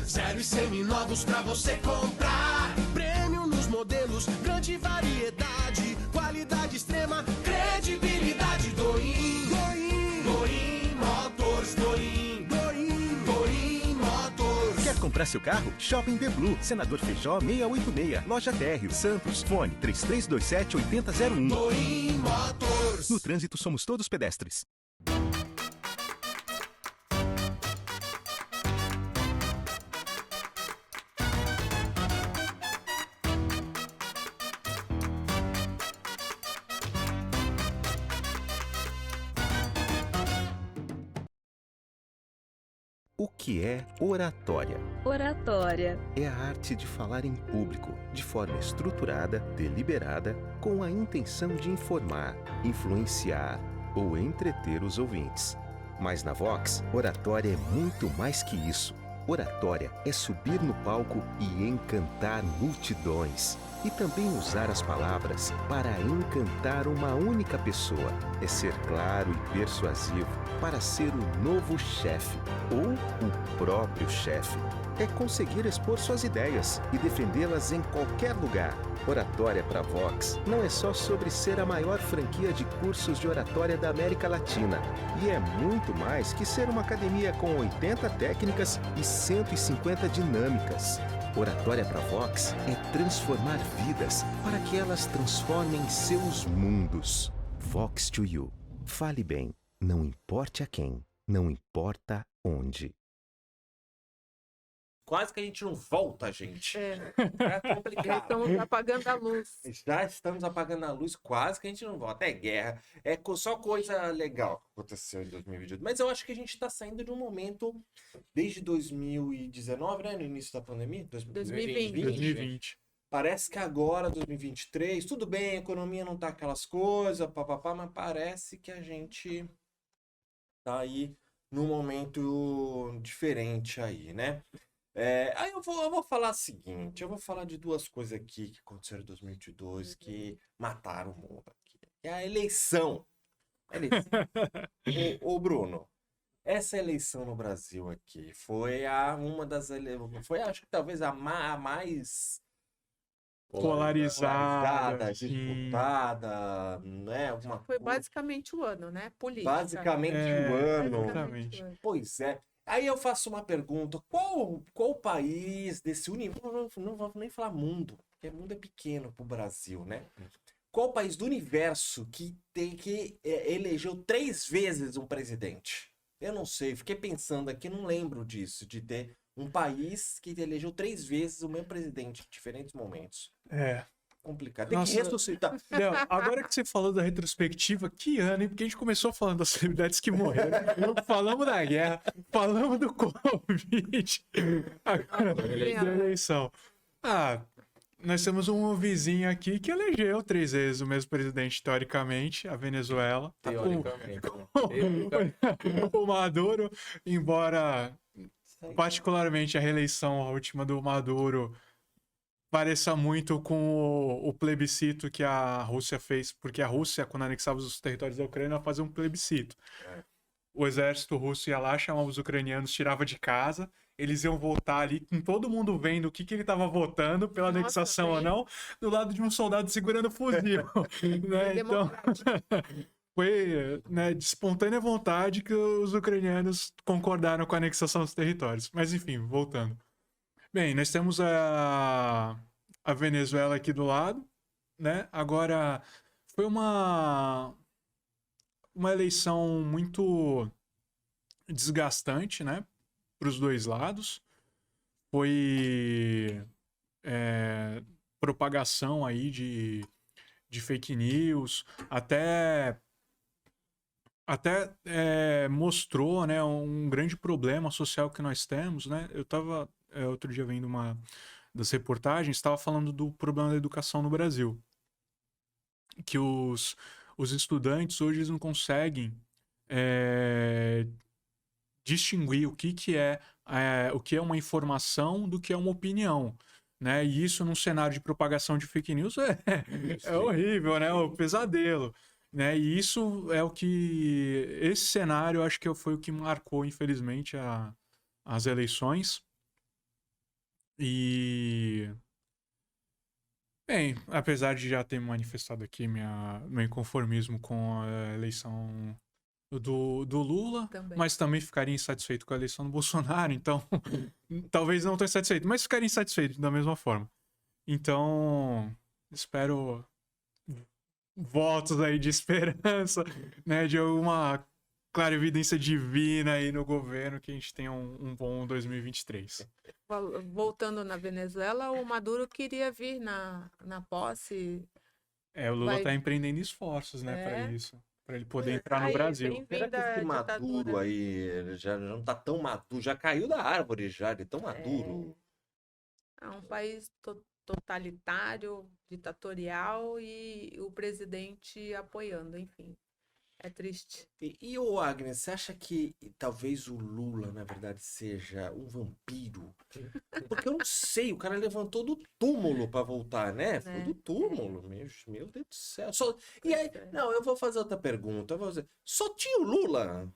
Zero e seminovos pra você comprar. Prêmio nos modelos, grande variedade, qualidade extrema, credibilidade. Doim Motors, Doim Motors. Quer comprar seu carro? Shopping The Blue, Senador Feijó 686, Loja Térreo, Santos, fone 3327-8001. Doim Motors. No trânsito somos todos pedestres. O que é oratória? Oratória É a arte de falar em público, de forma estruturada, deliberada, com a intenção de informar, influenciar ou entreter os ouvintes. Mas na Vox, oratória é muito mais que isso. Oratória é subir no palco e encantar multidões. E também usar as palavras para encantar uma única pessoa. É ser claro e persuasivo para ser o novo chefe ou o próprio chefe. É conseguir expor suas ideias e defendê-las em qualquer lugar. Oratória para Vox não é só sobre ser a maior franquia de cursos de oratória da América Latina. E é muito mais que ser uma academia com 80 técnicas e 150 dinâmicas. Oratória para Vox é transformar vidas para que elas transformem seus mundos. Vox to You. Fale bem, não importe a quem, não importa onde. Quase que a gente não volta, gente. É complicado. estamos apagando a luz. Já estamos apagando a luz, quase que a gente não volta. É guerra, só coisa legal que aconteceu em 2022. Mas eu acho que a gente está saindo de um momento, desde 2019, né? No início da pandemia. 2020. Parece que agora, 2023, tudo bem, a economia não tá aquelas coisas, papapá, mas parece que a gente tá aí num momento diferente aí, né? Aí eu vou falar o seguinte, eu vou falar de duas coisas aqui que aconteceram em 2022 que mataram o mundo aqui. É a eleição. Ô Bruno, essa eleição no Brasil aqui foi uma das eleições, acho que talvez a mais Polarizada, disputada, né? Foi basicamente o ano, né? Política. Basicamente o ano. Exatamente. Pois é. Aí eu faço uma pergunta: qual país desse universo, não vou nem falar mundo, porque mundo é pequeno pro Brasil, né? Qual país do universo que elegeu 3 vezes um presidente? Eu não sei, fiquei pensando aqui, não lembro disso, de ter um país que elegeu 3 vezes o mesmo presidente em diferentes momentos. É. Complicado. Tem Nossa. que ressuscitar. Del, agora que você falou da retrospectiva, que ano, hein? Porque a gente começou falando das celebridades que morreram. Falamos da guerra, falamos do Covid. Agora, da eleição. Ah, nós temos um vizinho aqui que elegeu 3 vezes o mesmo presidente, teoricamente, a Venezuela. Teoricamente. O Maduro, embora particularmente a reeleição, a última do Maduro, pareça muito com o plebiscito que a Rússia fez, porque a Rússia, quando anexava os territórios da Ucrânia, fazia um plebiscito. O exército russo ia lá, chamava os ucranianos, tirava de casa, eles iam votar ali, com todo mundo vendo o que ele estava votando, pela Nossa, anexação ou bem. não, do lado de um soldado segurando fuzil. Né? Então, foi, né, de espontânea vontade que os ucranianos concordaram com a anexação dos territórios. Mas enfim, voltando. Bem, nós temos a Venezuela aqui do lado, né? Agora, foi uma eleição muito desgastante, né? Para os dois lados. Foi propagação aí de fake news, até mostrou, né, um grande problema social que nós temos, né? Eu estava outro dia vendo uma das reportagens, estava falando do problema da educação no Brasil, que os estudantes hoje eles não conseguem distinguir o que é uma informação do que é uma opinião. Né? E isso num cenário de propagação de fake news é horrível, né? O pesadelo. Né? E isso é o que... Esse cenário, eu acho que foi o que marcou, infelizmente, as eleições. E... Bem, apesar de já ter manifestado aqui meu inconformismo com a eleição do Lula, Também. mas também ficaria insatisfeito com a eleição do Bolsonaro, então talvez não tenha satisfeito, mas ficaria insatisfeito da mesma forma. Então, espero votos aí de esperança, né, de alguma clarividência divina aí no governo, que a gente tenha um bom 2023. Voltando na Venezuela, o Maduro queria vir na posse. O Lula tá empreendendo esforços, né, para isso. Para ele poder entrar no Aí, Brasil. bem-vindo Será que à esse ditadura. Maduro aí ele já não tá tão maduro? Já caiu da árvore já, ele é tão maduro. É um país totalitário, ditatorial e o presidente apoiando, enfim. É triste. E ô Agnes, você acha que talvez o Lula, na verdade, seja um vampiro? Porque eu não sei, o cara levantou do túmulo pra voltar, né? Foi do túmulo, meu Deus do céu. E aí, não, eu vou fazer outra pergunta. Eu vou dizer, só tinha o Lula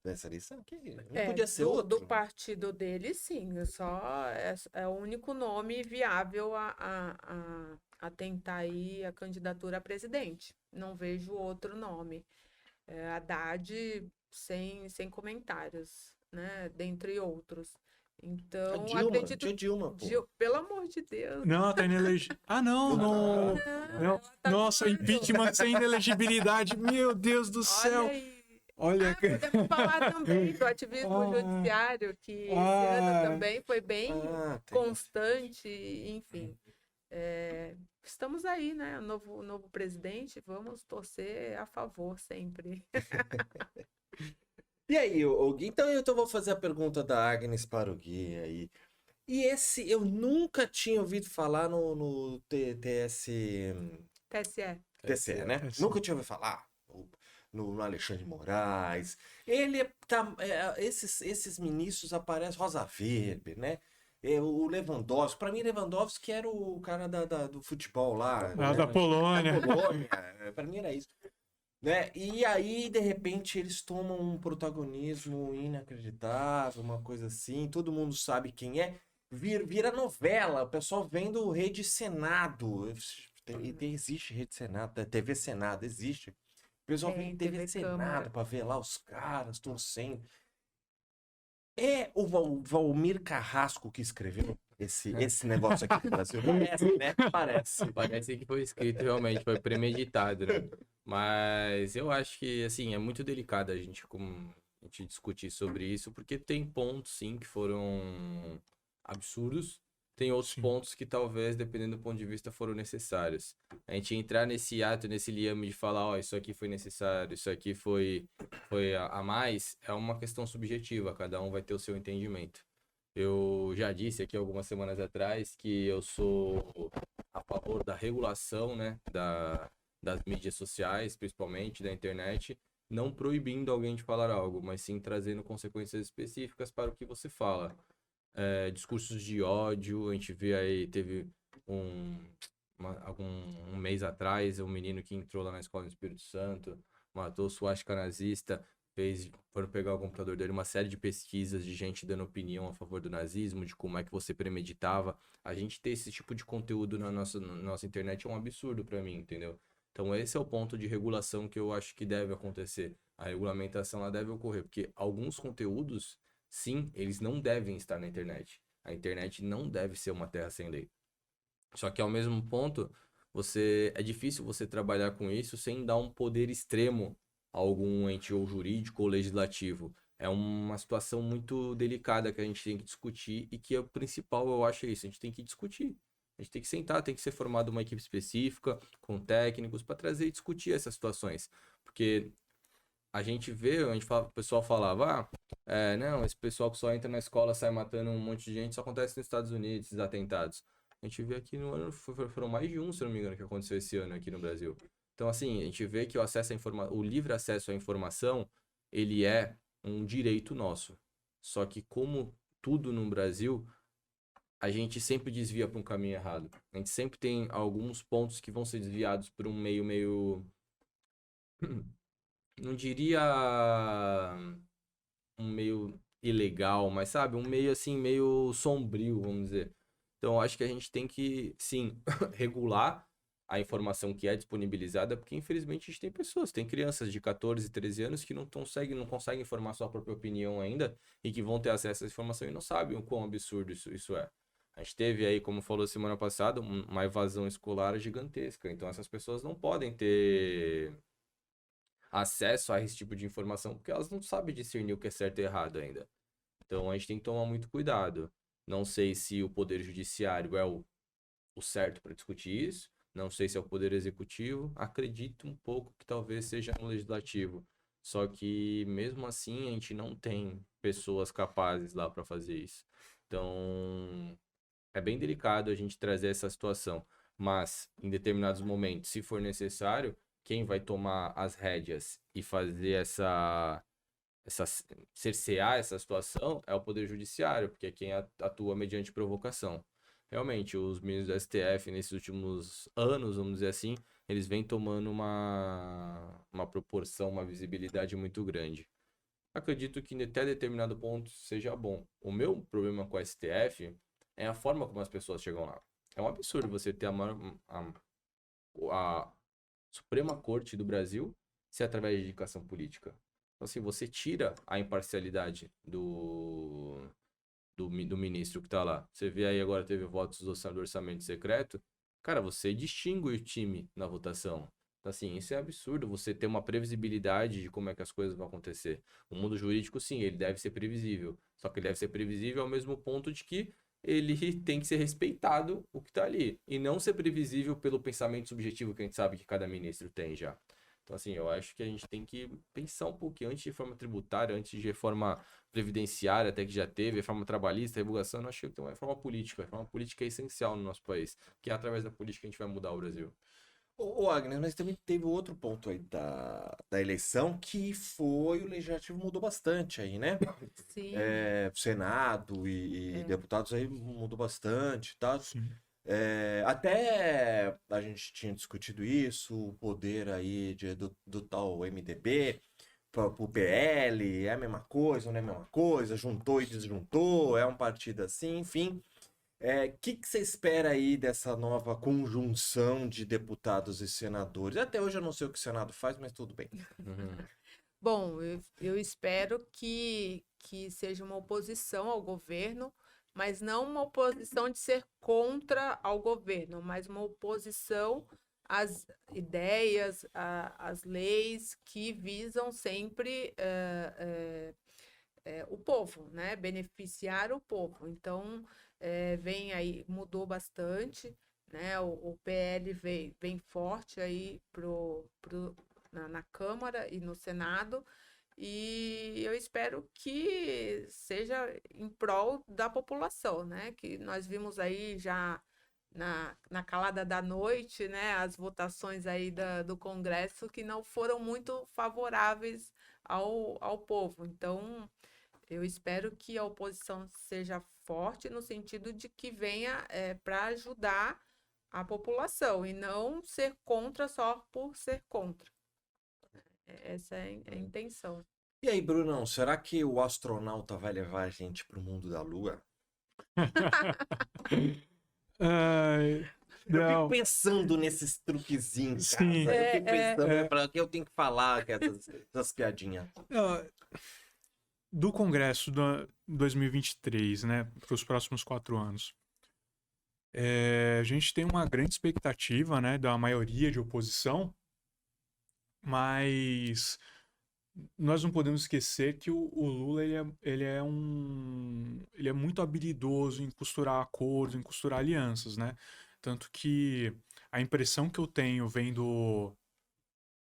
dessa eleição? Não podia ser outro? Do partido dele, sim. É o único nome viável a tentar aí a candidatura a presidente. Não vejo outro nome. Haddad, sem comentários, né? Dentre outros. Então, acredito... Tinha Dilma, pô. Pelo amor de Deus. Não, tá inelegibilidade. Ah, não. Tá Nossa, falando. impeachment sem inelegibilidade. Meu Deus do céu. Olha aí. Olha que... Podemos falar também do ativismo judiciário, que esse ano também foi bem constante, enfim. Estamos aí, né? Novo presidente, vamos torcer a favor sempre. E aí, Gui? Então eu vou fazer a pergunta da Agnes para o Gui aí. E esse, eu nunca tinha ouvido falar no TSE, né? TSE. Nunca tinha ouvido falar. No Alexandre de Moraes. Ele tá. Esses ministros aparecem Rosa Weber, né? O Lewandowski. Para mim, Lewandowski era o cara do futebol lá. Né? Da Polônia. Da Polônia. Para mim era isso. Né? E aí, de repente, eles tomam um protagonismo inacreditável, uma coisa assim. Todo mundo sabe quem é. Vira novela. O pessoal vendo o Rede Senado. Existe Rede Senado, TV Senado, existe. O pessoal vem TV Senado para ver lá os caras torcendo. É o Valmir Carrasco que escreveu esse negócio aqui no Brasil? Parece, né? Parece. Parece que foi escrito realmente, foi premeditado, né? Mas eu acho que, assim, é muito delicado a gente discutir sobre isso, porque tem pontos, sim, que foram absurdos. Tem outros Sim. pontos que talvez, dependendo do ponto de vista, foram necessários. A gente entrar nesse ato, nesse liame de falar, ó, isso aqui foi necessário, isso aqui foi a mais, é uma questão subjetiva, cada um vai ter o seu entendimento. Eu já disse aqui algumas semanas atrás que eu sou a favor da regulação, né, das mídias sociais, principalmente da internet, não proibindo alguém de falar algo, mas sim trazendo consequências específicas para o que você fala. Discursos de ódio, a gente vê aí, teve um mês atrás, um menino que entrou lá na escola do Espírito Santo, matou suástica nazista, foram pegar o computador dele, uma série de pesquisas de gente dando opinião a favor do nazismo, de como é que você premeditava. A gente ter esse tipo de conteúdo na nossa internet é um absurdo para mim, entendeu? Então esse é o ponto de regulação que eu acho que deve acontecer. A regulamentação ela deve ocorrer, porque alguns conteúdos, sim, eles não devem estar na internet. A internet não deve ser uma terra sem lei. Só que ao mesmo ponto, é difícil você trabalhar com isso sem dar um poder extremo a algum ente ou jurídico ou legislativo. É uma situação muito delicada que a gente tem que discutir e que o principal, eu acho, é isso. A gente tem que discutir. A gente tem que sentar, tem que ser formada uma equipe específica, com técnicos, para trazer e discutir essas situações. Porque a gente vê, o pessoal falava, não, esse pessoal que só entra na escola, sai matando um monte de gente, isso acontece nos Estados Unidos, esses atentados. A gente vê aqui no ano, foram mais de um, se não me engano, que aconteceu esse ano aqui no Brasil. Então, assim, a gente vê que o livre acesso à informação, ele é um direito nosso. Só que como tudo no Brasil, a gente sempre desvia para um caminho errado. A gente sempre tem alguns pontos que vão ser desviados por um meio... Não diria um meio ilegal, mas sabe, um meio assim, meio sombrio, vamos dizer. Então, acho que a gente tem que, sim, regular a informação que é disponibilizada, porque infelizmente a gente tem pessoas, tem crianças de 14, 13 anos que não conseguem formar sua própria opinião ainda e que vão ter acesso a essa informação e não sabem o quão absurdo isso é. A gente teve aí, como falou semana passada, uma evasão escolar gigantesca. Então, essas pessoas não podem ter acesso a esse tipo de informação porque elas não sabem discernir o que é certo e errado ainda. Então, a gente tem que tomar muito cuidado. Não sei se o Poder Judiciário é o certo para discutir isso. Não sei se é o Poder Executivo. Acredito um pouco que talvez seja no Legislativo. Só que, mesmo assim, a gente não tem pessoas capazes lá para fazer isso. Então, é bem delicado a gente trazer essa situação. Mas, em determinados momentos, se for necessário, quem vai tomar as rédeas e fazer cercear essa situação é o Poder Judiciário, porque é quem atua mediante provocação. Realmente, os ministros do STF, nesses últimos anos, vamos dizer assim, eles vêm tomando uma proporção, uma visibilidade muito grande. Acredito que até determinado ponto seja bom. O meu problema com o STF é a forma como as pessoas chegam lá. É um absurdo você ter a Suprema Corte do Brasil ser através de indicação política. Então, assim, você tira a imparcialidade do ministro que tá lá. Você vê aí agora, teve votos do orçamento secreto. Cara, você distingue o time na votação. Então, assim, isso é absurdo. Você ter uma previsibilidade de como é que as coisas vão acontecer. O mundo jurídico, sim, ele deve ser previsível. Só que ele deve ser previsível ao mesmo ponto de que ele tem que ser respeitado o que tá ali. E não ser previsível pelo pensamento subjetivo que a gente sabe que cada ministro tem já. Então, assim, eu acho que a gente tem que pensar um pouquinho antes de reforma tributária, antes de reforma previdenciária, até que já teve, reforma trabalhista, revogação, eu acho que tem uma reforma política. A reforma política é essencial no nosso país, que é através da política que a gente vai mudar o Brasil. Ô, Agnes, mas também teve outro ponto aí da eleição, que foi o Legislativo mudou bastante aí, né? Sim. Senado e deputados aí mudou bastante, tá? Sim. Até a gente tinha discutido isso, o poder aí do tal MDB pro PL, é a mesma coisa, não é a mesma coisa, juntou e desjuntou, é um partido assim, enfim. Que você espera aí dessa nova conjunção de deputados e senadores? Até hoje eu não sei o que o Senado faz, mas tudo bem. Bom, eu espero que seja uma oposição ao governo, mas não uma oposição de ser contra ao governo, mas uma oposição as ideias, as leis que visam sempre o povo, né? Beneficiar o povo. Então, vem aí, mudou bastante, né? O PL vem forte aí na Câmara e no Senado, e eu espero que seja em prol da população, né? Que nós vimos aí já na calada da noite, né? As votações aí do Congresso que não foram muito favoráveis ao povo. Então, eu espero que a oposição seja forte no sentido de que venha para ajudar a população e não ser contra só por ser contra. Essa é a intenção. E aí, Brunão, será que o astronauta vai levar a gente pro mundo da Lua? Ai, Eu não. fico pensando nesses truquezinhos, cara. Sim. Eu fico pensando, é. pra que eu tenho que falar com essas piadinhas. Do Congresso de 2023, né, para os próximos 4 anos, a gente tem uma grande expectativa, né, da maioria de oposição, mas nós não podemos esquecer que o Lula ele é muito habilidoso em costurar acordos, em costurar alianças, né? Tanto que a impressão que eu tenho vendo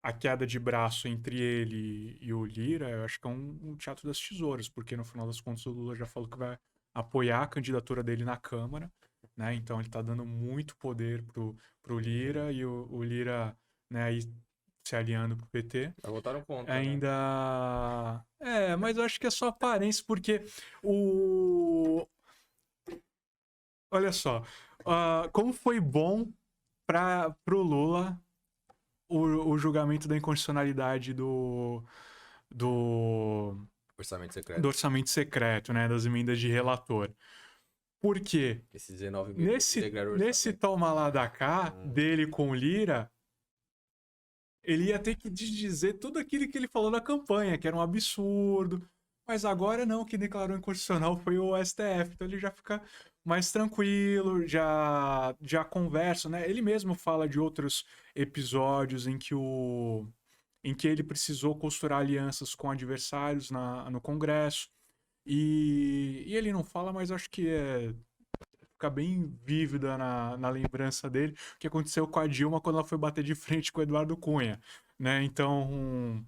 a queda de braço entre ele e o Lira, eu acho que é um teatro das tesouras, porque no final das contas o Lula já falou que vai apoiar a candidatura dele na Câmara, né? Então ele tá dando muito poder pro Lira e o Lira, né, aí se aliando pro PT. Já votaram contra, né? Ainda. Mas eu acho que é só aparência, porque olha só, como foi bom pro Lula o julgamento da inconstitucionalidade do Orçamento secreto. do orçamento secreto, né, das emendas de relator. Por quê? Esses 19 mil Nesse toma lá da cá, dele com o Lira, ele ia ter que dizer tudo aquilo que ele falou na campanha, que era um absurdo. Mas agora não, quem declarou inconstitucional foi o STF. Então ele já fica mais tranquilo, já conversa, né? Ele mesmo fala de outros episódios em que ele precisou costurar alianças com adversários no Congresso. E ele não fala, mas acho que fica bem vívida na lembrança dele o que aconteceu com a Dilma quando ela foi bater de frente com o Eduardo Cunha, né? Então,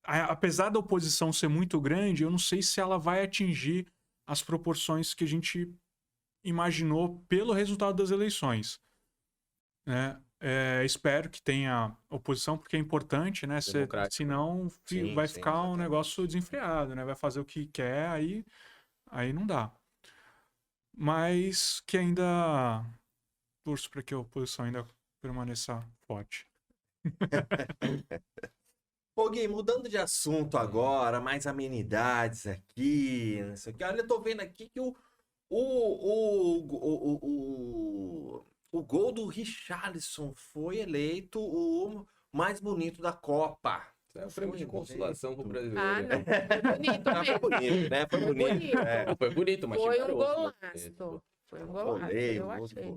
apesar da oposição ser muito grande, eu não sei se ela vai atingir as proporções que a gente imaginou pelo resultado das eleições, né? Espero que tenha oposição, porque é importante, né? Senão vai ficar um negócio desenfreado, né? Vai fazer o que quer, aí não dá. Mas que ainda torço para que a oposição ainda permaneça forte. Ô, Gui, mudando de assunto agora, mais amenidades aqui, não sei o que. Olha, eu tô vendo aqui que o gol do Richarlison foi eleito o mais bonito da Copa. É um prêmio de consolação pro brasileiro. Ah, não. Foi bonito Foi mesmo. bonito, né? Foi bonito. Foi bonito, mas Foi tinha um garoto, golaço. Foi um golaço, Olhei, eu o achei.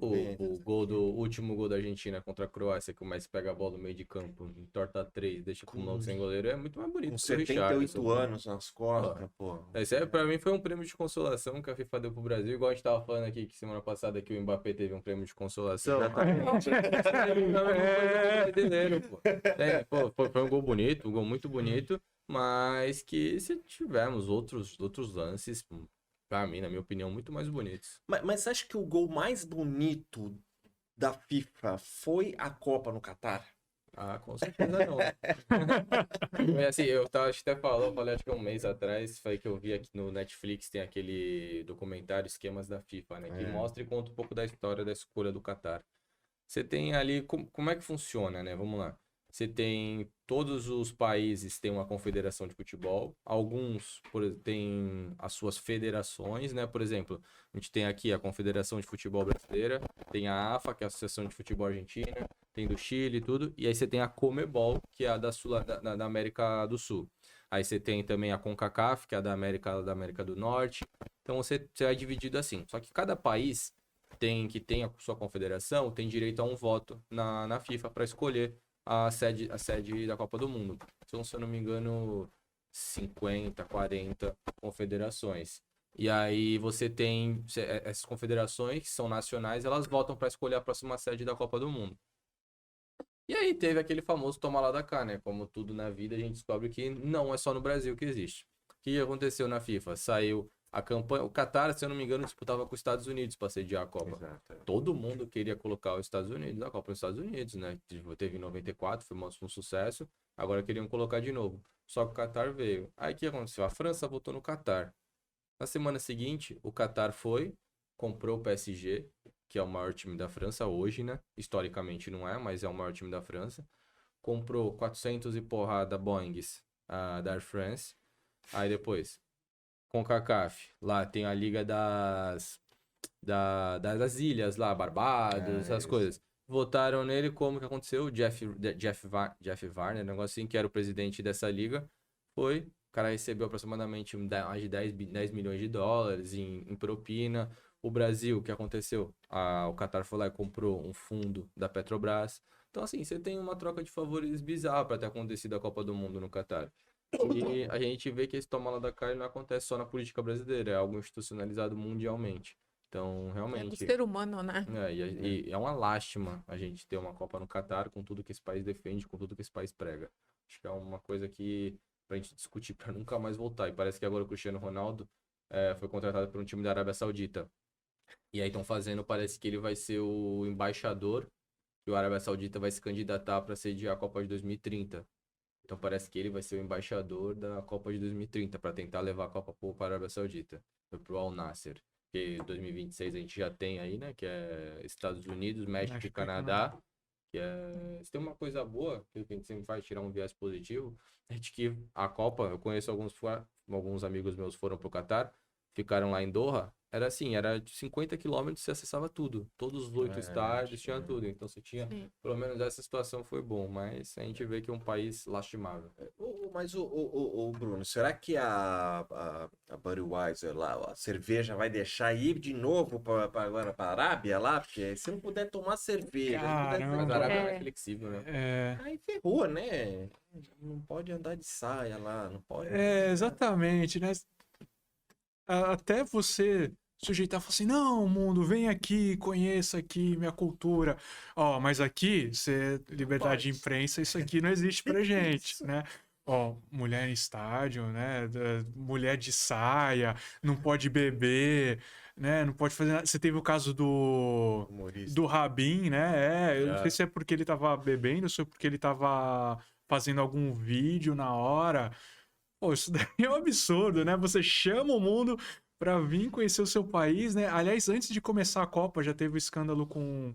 O último gol da Argentina contra a Croácia, que o Messi pega a bola no meio de campo, entorta 3, deixa com mão sem goleiro, é muito mais bonito. Com que o 78 Richarlison. anos nas costas, pô. Esse pra mim foi um prêmio de consolação que a FIFA deu pro Brasil, igual a gente tava falando aqui que semana passada que o Mbappé teve um prêmio de consolação. Foi um gol bonito, um gol muito bonito, mas que se tivermos outros lances, pra mim, na minha opinião, muito mais bonitos. Mas você acha que o gol mais bonito da FIFA foi a Copa no Catar? Ah, com certeza não. Assim, eu até falei acho que um mês atrás, foi que eu vi aqui no Netflix, tem aquele documentário Esquemas da FIFA, né? Que mostra e conta um pouco da história da escolha do Catar. Você tem ali, como é que funciona, né? Vamos lá. Você tem, todos os países têm uma confederação de futebol, alguns têm as suas federações, né? Por exemplo, a gente tem aqui a Confederação de Futebol Brasileira, tem a AFA, que é a Associação de Futebol Argentina, tem do Chile e tudo, e aí você tem a Comebol, que é a da América do Sul. Aí você tem também a CONCACAF, que é a da América do Norte. Então você é dividido assim. Só que cada país que tem a sua confederação tem direito a um voto na FIFA para escolher a sede da Copa do Mundo. São, se eu não me engano, 50, 40 confederações. E aí você tem essas confederações que são nacionais, elas votam para escolher a próxima sede da Copa do Mundo. E aí teve aquele famoso toma lá da cá, né? Como tudo na vida, a gente descobre que não é só no Brasil que existe. O que aconteceu na FIFA? Saiu a campanha... O Qatar, se eu não me engano, disputava com os Estados Unidos para sediar a Copa. Exato. Todo mundo queria colocar os Estados Unidos na Copa dos Estados Unidos, né? Teve em 94, foi um sucesso. Agora queriam colocar de novo. Só que o Qatar veio. Aí o que aconteceu? A França votou no Qatar. Na semana seguinte, o Qatar comprou o PSG, que é o maior time da França hoje, né? Historicamente não é, mas é o maior time da França. Comprou 400 e porrada Boeings da Air France. Aí depois, CONCACAF, lá tem a liga das ilhas lá, Barbados, essas coisas. Votaram nele, como que aconteceu? Jeff Varner, negócio assim, que era o presidente dessa liga, o cara recebeu aproximadamente mais de 10 milhões de dólares em propina. O Brasil, o que aconteceu? O Qatar foi lá e comprou um fundo da Petrobras. Então, assim, você tem uma troca de favores bizarra para ter acontecido a Copa do Mundo no Qatar. E a gente vê que esse toma lá da cá não acontece só na política brasileira, é algo institucionalizado mundialmente. Então, É do realmente... ser humano, né? E é uma lástima a gente ter uma Copa no Qatar com tudo que esse país defende, com tudo que esse país prega. Acho que é uma coisa que pra gente discutir pra nunca mais voltar. E parece que agora o Cristiano Ronaldo foi contratado por um time da Arábia Saudita. E aí estão fazendo, parece que ele vai ser o embaixador, e o Arábia Saudita vai se candidatar para sediar a Copa de 2030. Então parece que ele vai ser o embaixador da Copa de 2030 para tentar levar a Copa para a Arábia Saudita, para o Al Nassr. Porque 2026 a gente já tem aí, né, que é Estados Unidos, México e Canadá. Que se tem uma coisa boa, que a gente sempre faz tirar um viés positivo, é de que a Copa, eu conheço alguns amigos meus foram pro Qatar, ficaram lá em Doha, era assim, era de 50 quilômetros, você acessava tudo, todos os 8 estádios, tinha tudo, então você tinha, pelo menos essa situação foi bom, mas a gente vê que é um país lastimável. Mas o Bruno, será que a Budweiser lá, a cerveja vai deixar ir de novo agora para a Arábia lá? Porque se não puder tomar cerveja, Mas a Arábia é flexível, né? aí ferrou, né? Não pode andar de saia lá, não pode. Exatamente, né? Até você sujeitar e falar assim, não, mundo, vem aqui, conheça aqui minha cultura. Ó, mas aqui, liberdade de imprensa, isso aqui não existe pra gente, né? Ó, mulher em estádio, né? Mulher de saia, não pode beber, né? Não pode fazer nada. Você teve o caso do Rabin, né? Eu não sei se é porque ele tava bebendo, ou se é porque ele tava fazendo algum vídeo na hora. Pô, isso daí é um absurdo, né? Você chama o mundo pra vir conhecer o seu país, né? Aliás, antes de começar a Copa, já teve o escândalo com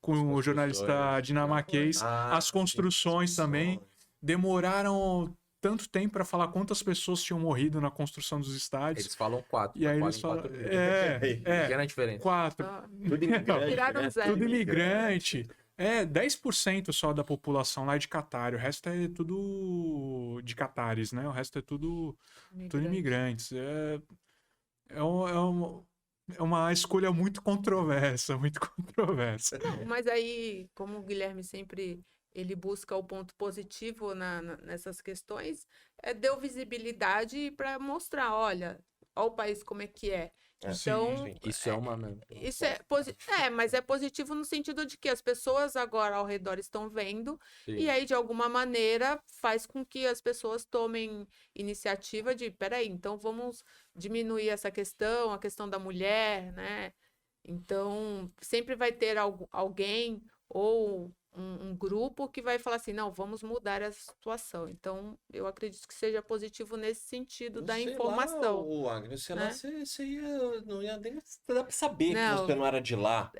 o jornalista dinamarquês. As construções também demoraram tanto tempo pra falar quantas pessoas tinham morrido na construção dos estádios. Eles falam 4. E aí eles falam... Pequena diferença. 4. Tudo imigrante, né? Tudo imigrante. 10% só da população lá é de Catar, o resto é tudo de catares, né? O resto é tudo imigrantes. É uma escolha muito controversa, muito controversa. Não, mas aí, como o Guilherme sempre ele busca o ponto positivo nessas questões, deu visibilidade para mostrar, olha o país como é que é. Então, isso é uma... Isso mas é positivo no sentido de que as pessoas agora ao redor estão vendo e aí, de alguma maneira, faz com que as pessoas tomem iniciativa de, peraí, então vamos diminuir essa questão, a questão da mulher, né? Então, sempre vai ter alguém ou um grupo que vai falar assim, não, vamos mudar essa situação. Então, eu acredito que seja positivo nesse sentido da informação. Lá, Agnes, sei lá, não ia nem dar pra saber que você não era de lá.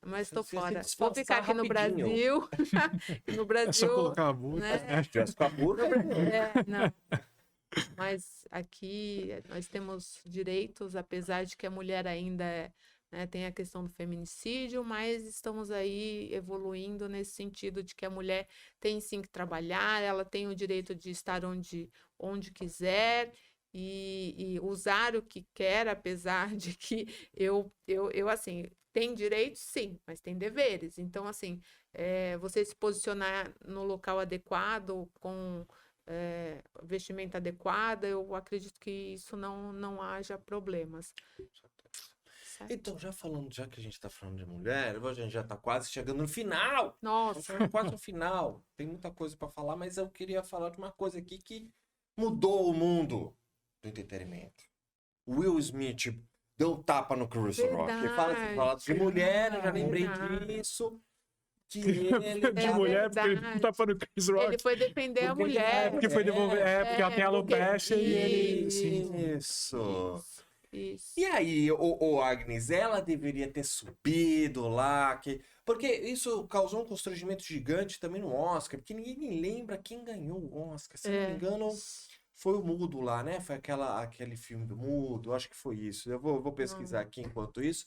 Mas estou fora. Se Vou ficar aqui no Brasil. No Brasil. É só colocar a burra. Né? Se tivesse com a burra. Não. Mas aqui nós temos direitos, apesar de que a mulher ainda tem a questão do feminicídio, mas estamos aí evoluindo nesse sentido de que a mulher tem sim que trabalhar, ela tem o direito de estar onde quiser e usar o que quer, apesar de que eu assim, tem direitos, sim, mas tem deveres. Então, assim, você se posicionar no local adequado, com vestimenta adequada, eu acredito que isso não haja problemas. Certo? Então, já que a gente tá falando de mulher, a gente já tá quase chegando no final. Estamos Nossa, chegando quase no final. Tem muita coisa pra falar, mas eu queria falar de uma coisa aqui que mudou o mundo do entretenimento. Will Smith deu um tapa no Chris Rock. E fala de mulher, eu já lembrei Verdade. disso. Que ele De É mulher, porque ele verdade. não tá falando Chris Rock. ele foi defender a Porque ele mulher. Porque foi devolver. porque ela tem alopecia e ele. Sim. Isso. Isso. E aí, o Agnes, ela deveria ter subido lá, porque isso causou um constrangimento gigante também no Oscar, porque ninguém me lembra quem ganhou o Oscar. Se não me engano, foi o Mudo lá, né? Foi aquele filme do Mudo, acho que foi isso. Eu vou pesquisar aqui enquanto isso.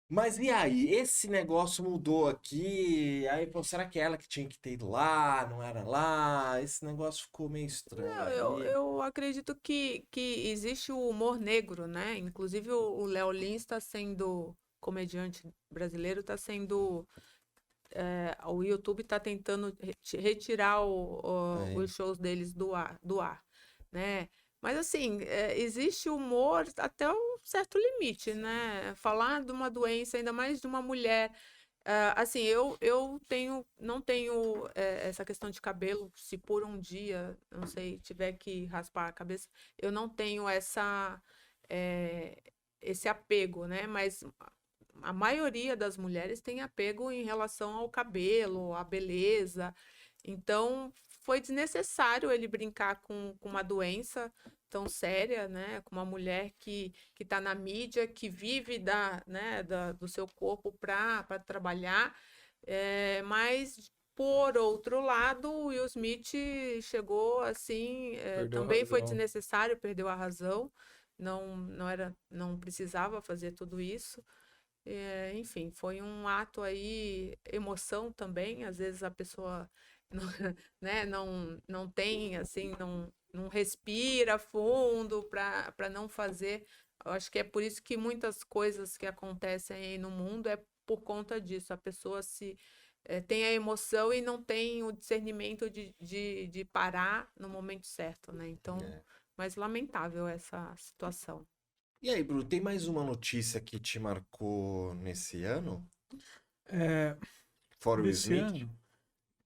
Mas e aí, esse negócio mudou aqui, aí, pô, será que é ela que tinha que ter ido lá, não era lá? Esse negócio ficou meio estranho. Não, aí. eu acredito que existe o humor negro, né? Inclusive o Léo Lins está sendo, comediante brasileiro, está sendo. O YouTube está tentando retirar os shows deles do ar, né? Mas assim, existe humor até um certo limite, né? Falar de uma doença, ainda mais de uma mulher. Assim, eu não tenho essa questão de cabelo. Se por um dia, não sei, tiver que raspar a cabeça, eu não tenho esse apego, né? Mas a maioria das mulheres tem apego em relação ao cabelo, à beleza. Então, foi desnecessário ele brincar com uma doença tão séria, né? Com uma mulher que está na mídia, que vive do seu corpo para trabalhar. Mas, por outro lado, o Will Smith chegou assim, Perdeu a também foi razão. desnecessário, perdeu a razão. Não precisava fazer tudo isso. Enfim, foi um ato aí, emoção também. Às vezes a pessoa não, né, não tem, assim, não respira fundo para não fazer. Eu acho que é por isso que muitas coisas que acontecem aí no mundo é por conta disso. A pessoa tem a emoção e não tem o discernimento de parar no momento certo, né? Então, mas lamentável essa situação. E aí, Bruno, tem mais uma notícia que te marcou nesse ano? Fora o Will Desse Smith? ano.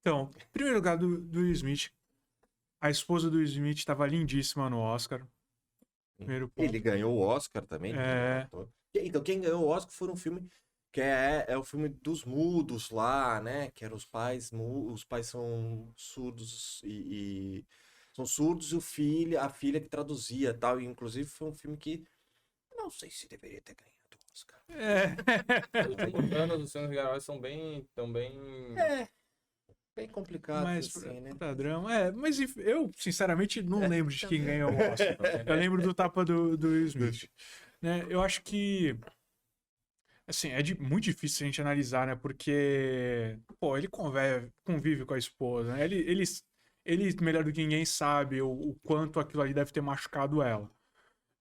Então, em primeiro lugar do Will Smith. A esposa do Will Smith estava lindíssima no Oscar. Primeiro ponto. Ele ganhou o Oscar também. Então, quem ganhou o Oscar foi um filme que é o filme dos mudos lá, né? Que eram os pais são surdos e são surdos e a filha que traduzia tal. E, inclusive, foi um filme que não sei se deveria ter ganhado o Oscar. Os últimos anos os filmes de heróis são bem Bem complicado Mas assim, né? padrão. Mas eu, sinceramente, não lembro de quem ganhou o Oscar. Eu lembro do tapa do Will Smith. Né? Eu acho que. Assim, muito difícil a gente analisar, né? Porque, pô, ele convive com a esposa, né? Ele, melhor do que ninguém, sabe o quanto aquilo ali deve ter machucado ela.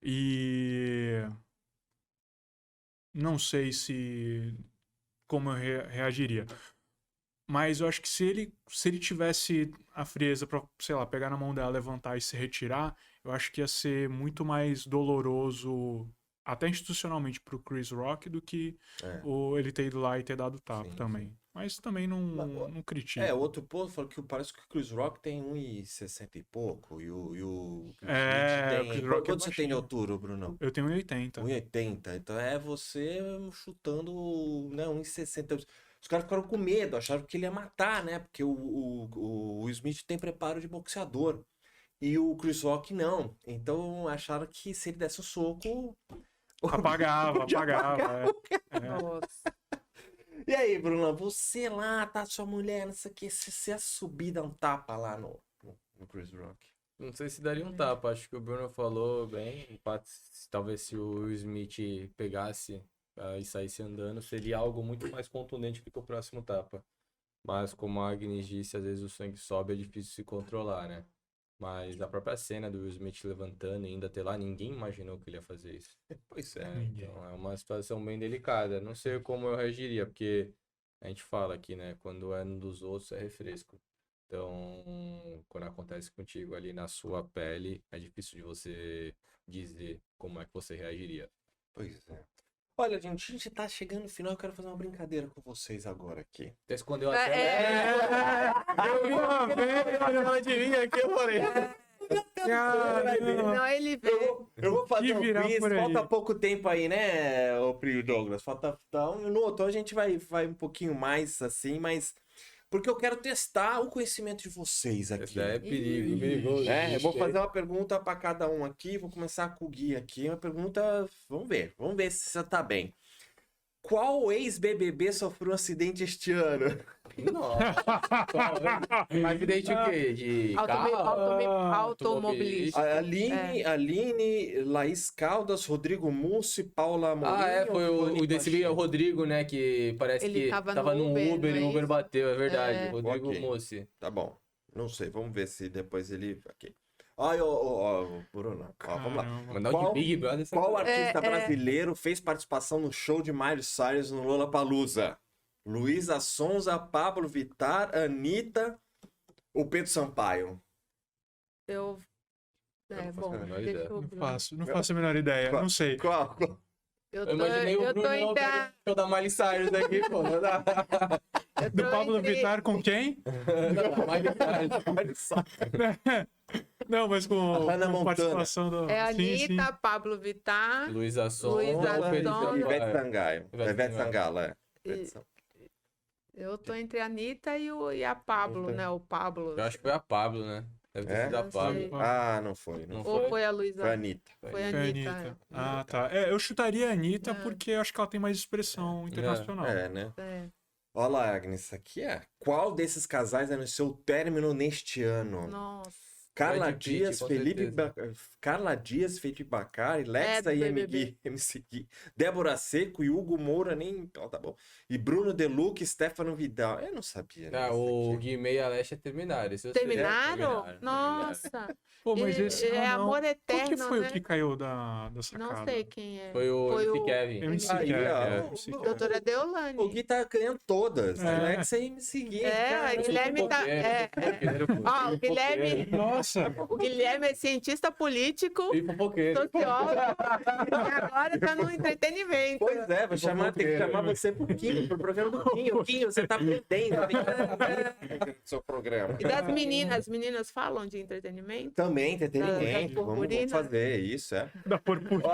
E. Não sei como eu reagiria. Mas eu acho que se ele tivesse a frieza pra, sei lá, pegar na mão dela, levantar e se retirar, eu acho que ia ser muito mais doloroso, até institucionalmente, pro Chris Rock do que ele ter ido lá e ter dado tapa também. Sim. Mas também não critico. Outro ponto falou que parece que o Chris Rock tem 1,60 e pouco e o Chris Smith tem... Quanto você tem de altura, Bruno? Eu tenho 1,80. 1,80. Então você chutando, né, 1,60. Os caras ficaram com medo, acharam que ele ia matar, né? Porque o Smith tem preparo de boxeador. E o Chris Rock não. Então acharam que se ele desse um soco... Apagava. Nossa. E aí, Bruno, você lá, tá sua mulher, não sei o que, você ia subir, dar um tapa lá no Chris Rock. Não sei se daria um tapa, acho que o Bruno falou bem. Talvez se o Will Smith pegasse e saísse andando, seria algo muito mais contundente do que o próximo tapa. Mas como a Agnes disse, às vezes o sangue sobe, é difícil se controlar, né? Mas a própria cena do Will Smith levantando e indo até lá, ninguém imaginou que ele ia fazer isso. Pois é. Então é uma situação bem delicada. Não sei como eu reagiria, porque a gente fala aqui, né? Quando é um dos outros é refresco. Então, quando acontece contigo ali na sua pele, é difícil de você dizer como é que você reagiria. Pois é. Olha, gente, a gente tá chegando no final, eu quero fazer uma brincadeira com vocês agora aqui. Até escondeu a É, tela. Eu vi uma vez, olha de mim aqui, eu falei. Não, ele vê. Eu vou fazer Que um virar quiz, por aí. falta pouco tempo aí, né, ô Pri Douglas? Falta 1 minuto, então a gente vai um pouquinho mais assim, mas... Porque eu quero testar o conhecimento de vocês aqui. Esse daí é perigoso. Eu vou fazer uma pergunta para cada um aqui, vou começar com o Gui aqui, uma pergunta, vamos ver se você tá bem. Qual ex-BBB sofreu um acidente este ano? Nossa. Mas acidente o quê? De carro? Automobilista. Aline, Laís Caldas, Rodrigo Mussi, Paula Amorim. Foi o desse vídeo, é o Rodrigo, né? Que parece Ele que tava tava no num Uber, Uber não e é o Uber isso? bateu, é verdade. É. Rodrigo Ok. Mussi. Tá bom, não sei, vamos ver se depois ele... Aqui. Bruno, ó, vamos lá. Caramba. Mandar Qual- um de Big Brother. Qual artista É. brasileiro fez participação no show de Miley Cyrus no Lollapalooza? Luísa Sonza, Pablo Vittar, Anitta ou Pedro Sampaio? Eu. Eu É, não faço bom, a menor deixa ideia. eu. Não faço a menor ideia, não sei. Qual? Eu Eu tô, imaginei o eu Bruno tô não entre, pegando o show da Miley Cyrus aqui, pô. Não dá. eu Do tô Pablo entre- Vittar com quem? Miley Cyrus. Não, mas com Hannah com Montana. participação do... É Sim, sim. Anitta, Pablo Vittar. Luísa Sonza. Luísa Pedro Sonza. Ivete Sampaio. Sangalo. Ivete Ivete Sangalo. Sangalo, é. E- Ivete Sangalo. Eu tô entre a Anitta e a Pablo, Então. né? O Pablo. Eu acho que foi a Pablo, né? Deve ter É? sido a Não Pablo. sei. Ah, não foi. Não Não foi. Ou foi a Luísa? Foi a Anitta. Foi a Foi a Anitta. Anitta. Ah, tá. Eu chutaria a Anitta É. porque eu acho que ela tem mais expressão internacional. É, né? É. Olha lá, Agnes, isso aqui é. Qual desses casais anunciou o término neste ano? Nossa. Carla Brad Pitt, Dias, com Felipe certeza. Carla Dias, Felipe Bacari, Lexa do e BBB. MC Gui, Débora Seco e Hugo Moura, nem. Ó, tá bom. E Bruno Deluca e Stefano Vidal. Eu não sabia. Ah, Né, o isso aqui. Guimê e a Lesha terminaram. Isso eu sei. Terminaram? Terminaram. Nossa. Pô, mas E- esse... é ah, não. amor Qual que eterno, foi né? o que caiu da sacada? Não sei quem é. Foi o Foi MC o- Kevin. MC Aí, Kevin, ó, MC o- Kevin. Doutora Deolane. O Gui tá ganhando todas. É. Alexa e MC Gui. É, cara. a Guilherme tá. Ó, o Guilherme. Nossa, O Guilherme é cientista político, E fofoqueiro. sociólogo, e agora tá no entretenimento. Pois é, vou chamar, tem que chamar né? você pro Quinho, pro programa do Quinho. Quinho, você tá perdendo. Tem que... seu programa. E das meninas, as meninas falam de entretenimento? Também, entretenimento. Da Vamos purpurina. fazer isso, é. da purpurina.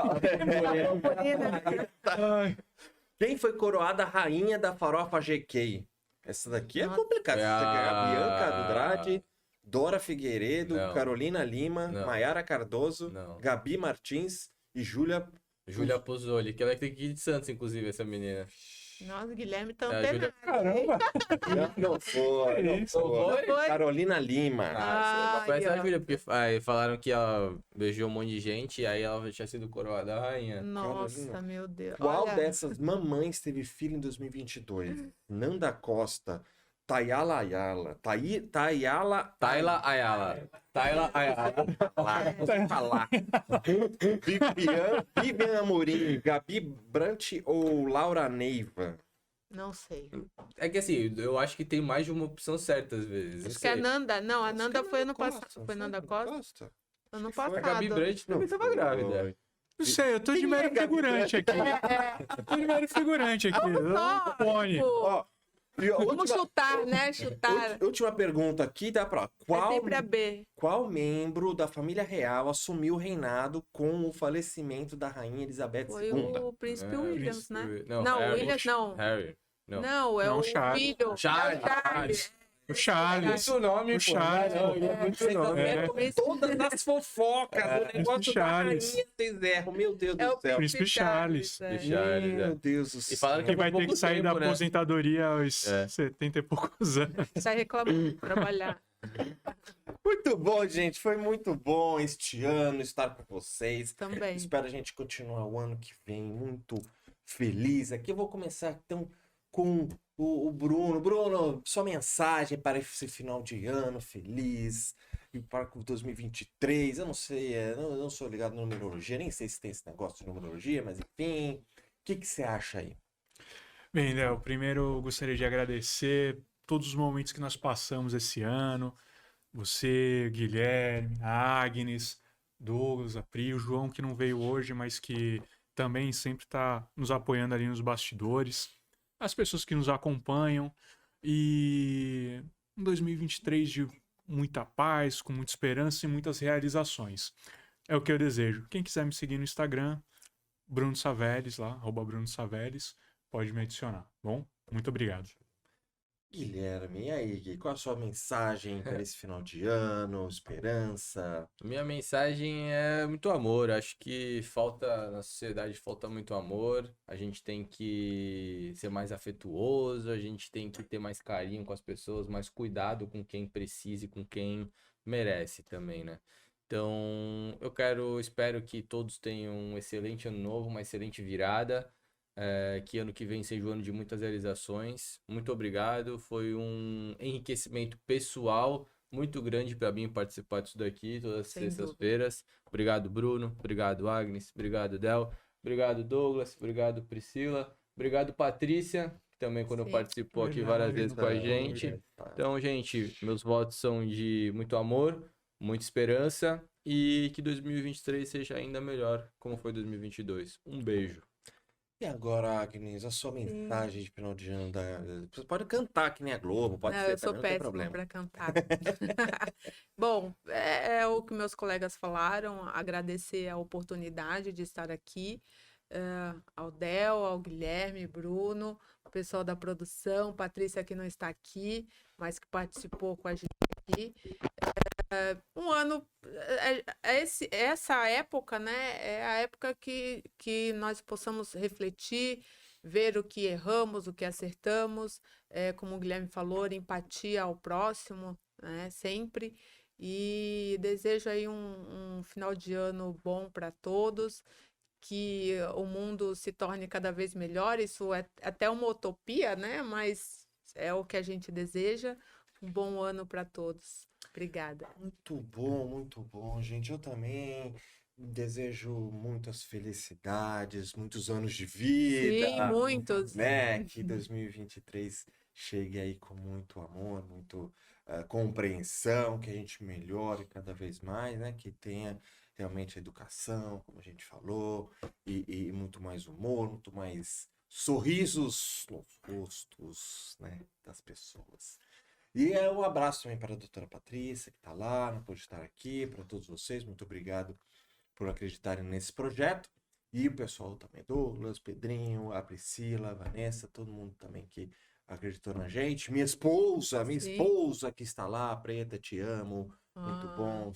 Ai, Quem foi coroada a rainha da farofa GK? Essa daqui é Nossa. complicada. Essa daqui é a Bianca Andrade, Dora Figueiredo, Não. Carolina Lima, Não. Maiara Cardoso, Não. Gabi Martins e Júlia. Júlia Pozzoli, que ela é daqui de Santos, inclusive, essa menina. Nossa, Guilherme tá É, Júlia- antenado. caramba. Não foi, não isso? foi. Foi? Carolina Lima. Ah, Ai, você conhece ó. a Júlia, porque aí falaram que ela beijou um monte de gente e aí ela tinha sido coroada a rainha. Nossa, meu Deus. Qual Olha, dessas mamães teve filho em 2022? Nanda Costa, Tayala Ayala, Tayala Tayla Ayala. Tayla Ayala. Vou falar. Vivian Amorim, Gabi Brant ou Laura Neiva? Não sei. É que assim, eu acho que tem mais de uma opção certa às vezes. não Acho que a sei. Nanda. Não, a Nanda foi ano Costa, passado. Foi Nanda Costa? Ano Que foi? A passado. Gabi Brandt também tava grávida. não sei, eu tô de mero figurante aqui. Eu tô de mero figurante aqui. Só, Pone. tipo, Ó, e a vamos última, chutar, né? Chutar. última pergunta aqui, dá pra. É sempre a B. Qual membro da família real assumiu o reinado com o falecimento da rainha Elizabeth Foi II? o Príncipe É, Williams, né? Príncipe- Não, Harry. Williams não. Harry. Não. Não, é Não, o Charles. filho. Charles. É o Charles. O Charles. Muito nome, O pô. Charles, Não, pô. ele é muito Vocês nome. É. acertam todas as fofocas. O negócio da Charles. rainha, vocês erram. Meu Deus É do o céu. Príncipe Charles. é. Charles, é. Meu Deus do E falaram céu. Que vai ter pouco que sair da tempo, né? aposentadoria aos É. 70 e poucos anos. Sai reclamando, trabalhar. Muito bom, gente. Foi muito bom este ano estar com vocês. Também. Espero a gente continuar o ano que vem muito feliz. Aqui eu vou começar então com o Bruno. Bruno, sua mensagem para esse final de ano feliz e para o 2023. Eu não sei, eu não sou ligado na numerologia, nem sei se tem esse negócio de numerologia, mas enfim. O que você acha aí? Bem, Del, primeiro eu gostaria de agradecer todos os momentos que nós passamos esse ano. Você, Guilherme, a Agnes, Douglas, a Pri, o João, que não veio hoje, mas que também sempre está nos apoiando ali nos bastidores. As pessoas que nos acompanham. E um 2023 de muita paz, com muita esperança e muitas realizações. É o que eu desejo. Quem quiser me seguir no Instagram, Bruno Savelis, lá, @BrunoSavelis, pode me adicionar, bom? Muito obrigado. Guilherme, e aí, Gui, qual a sua mensagem para esse final de ano? Esperança? Minha mensagem é muito amor. Acho que na sociedade falta muito amor. A gente tem que ser mais afetuoso, a gente tem que ter mais carinho com as pessoas, mais cuidado com quem precisa e com quem merece também, né? Então, espero que todos tenham um excelente ano novo, uma excelente virada. Que ano que vem seja um ano de muitas realizações. Muito obrigado. Foi um enriquecimento pessoal muito grande para mim participar disso daqui todas as Sem sextas-feiras. Obrigado, Bruno. Obrigado, Agnes. Obrigado, Del. Obrigado, Douglas. Obrigado, Priscila. Obrigado, Patrícia, que também quando Sim. participou aqui várias vezes com a gente. Então, gente, meus votos são de muito amor, muita esperança e que 2023 seja ainda melhor como foi 2022. Um beijo. E agora, Agnes, a sua mensagem de final de ano Você pode cantar que nem a Globo, pode Não, ser eu sou também, não tem péssima problema. para cantar. Bom, é o que meus colegas falaram, agradecer a oportunidade de estar aqui, ao Del, ao Guilherme, Bruno, o pessoal da produção, Patrícia que não está aqui, mas que participou com a gente aqui. Um ano, essa época, né, é a época que nós possamos refletir, ver o que erramos, o que acertamos, como o Guilherme falou, empatia ao próximo, né, sempre. E desejo aí um final de ano bom para todos, que o mundo se torne cada vez melhor. Isso é até uma utopia, né, mas é o que a gente deseja. Um bom ano para todos. Obrigada. Muito bom, gente. Eu também desejo muitas felicidades, muitos anos de vida, Sim, muitos. né? Que 2023 chegue aí com muito amor, muito compreensão, que a gente melhore cada vez mais, né? Que tenha realmente a educação, como a gente falou, e muito mais humor, muito mais sorrisos nos rostos, né, das pessoas. E um abraço também para a doutora Patrícia, que está lá, não pôde estar aqui, para todos vocês, muito obrigado por acreditarem nesse projeto. E o pessoal também, Douglas, Pedrinho, a Priscila, a Vanessa, todo mundo também que acreditou na gente. Minha esposa que está lá, Preta, te amo, muito bom.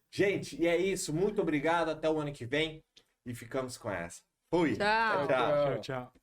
Gente, e é isso, muito obrigado, até o ano que vem e ficamos com essa. Fui! Tchau. Tchau. Tchau, tchau.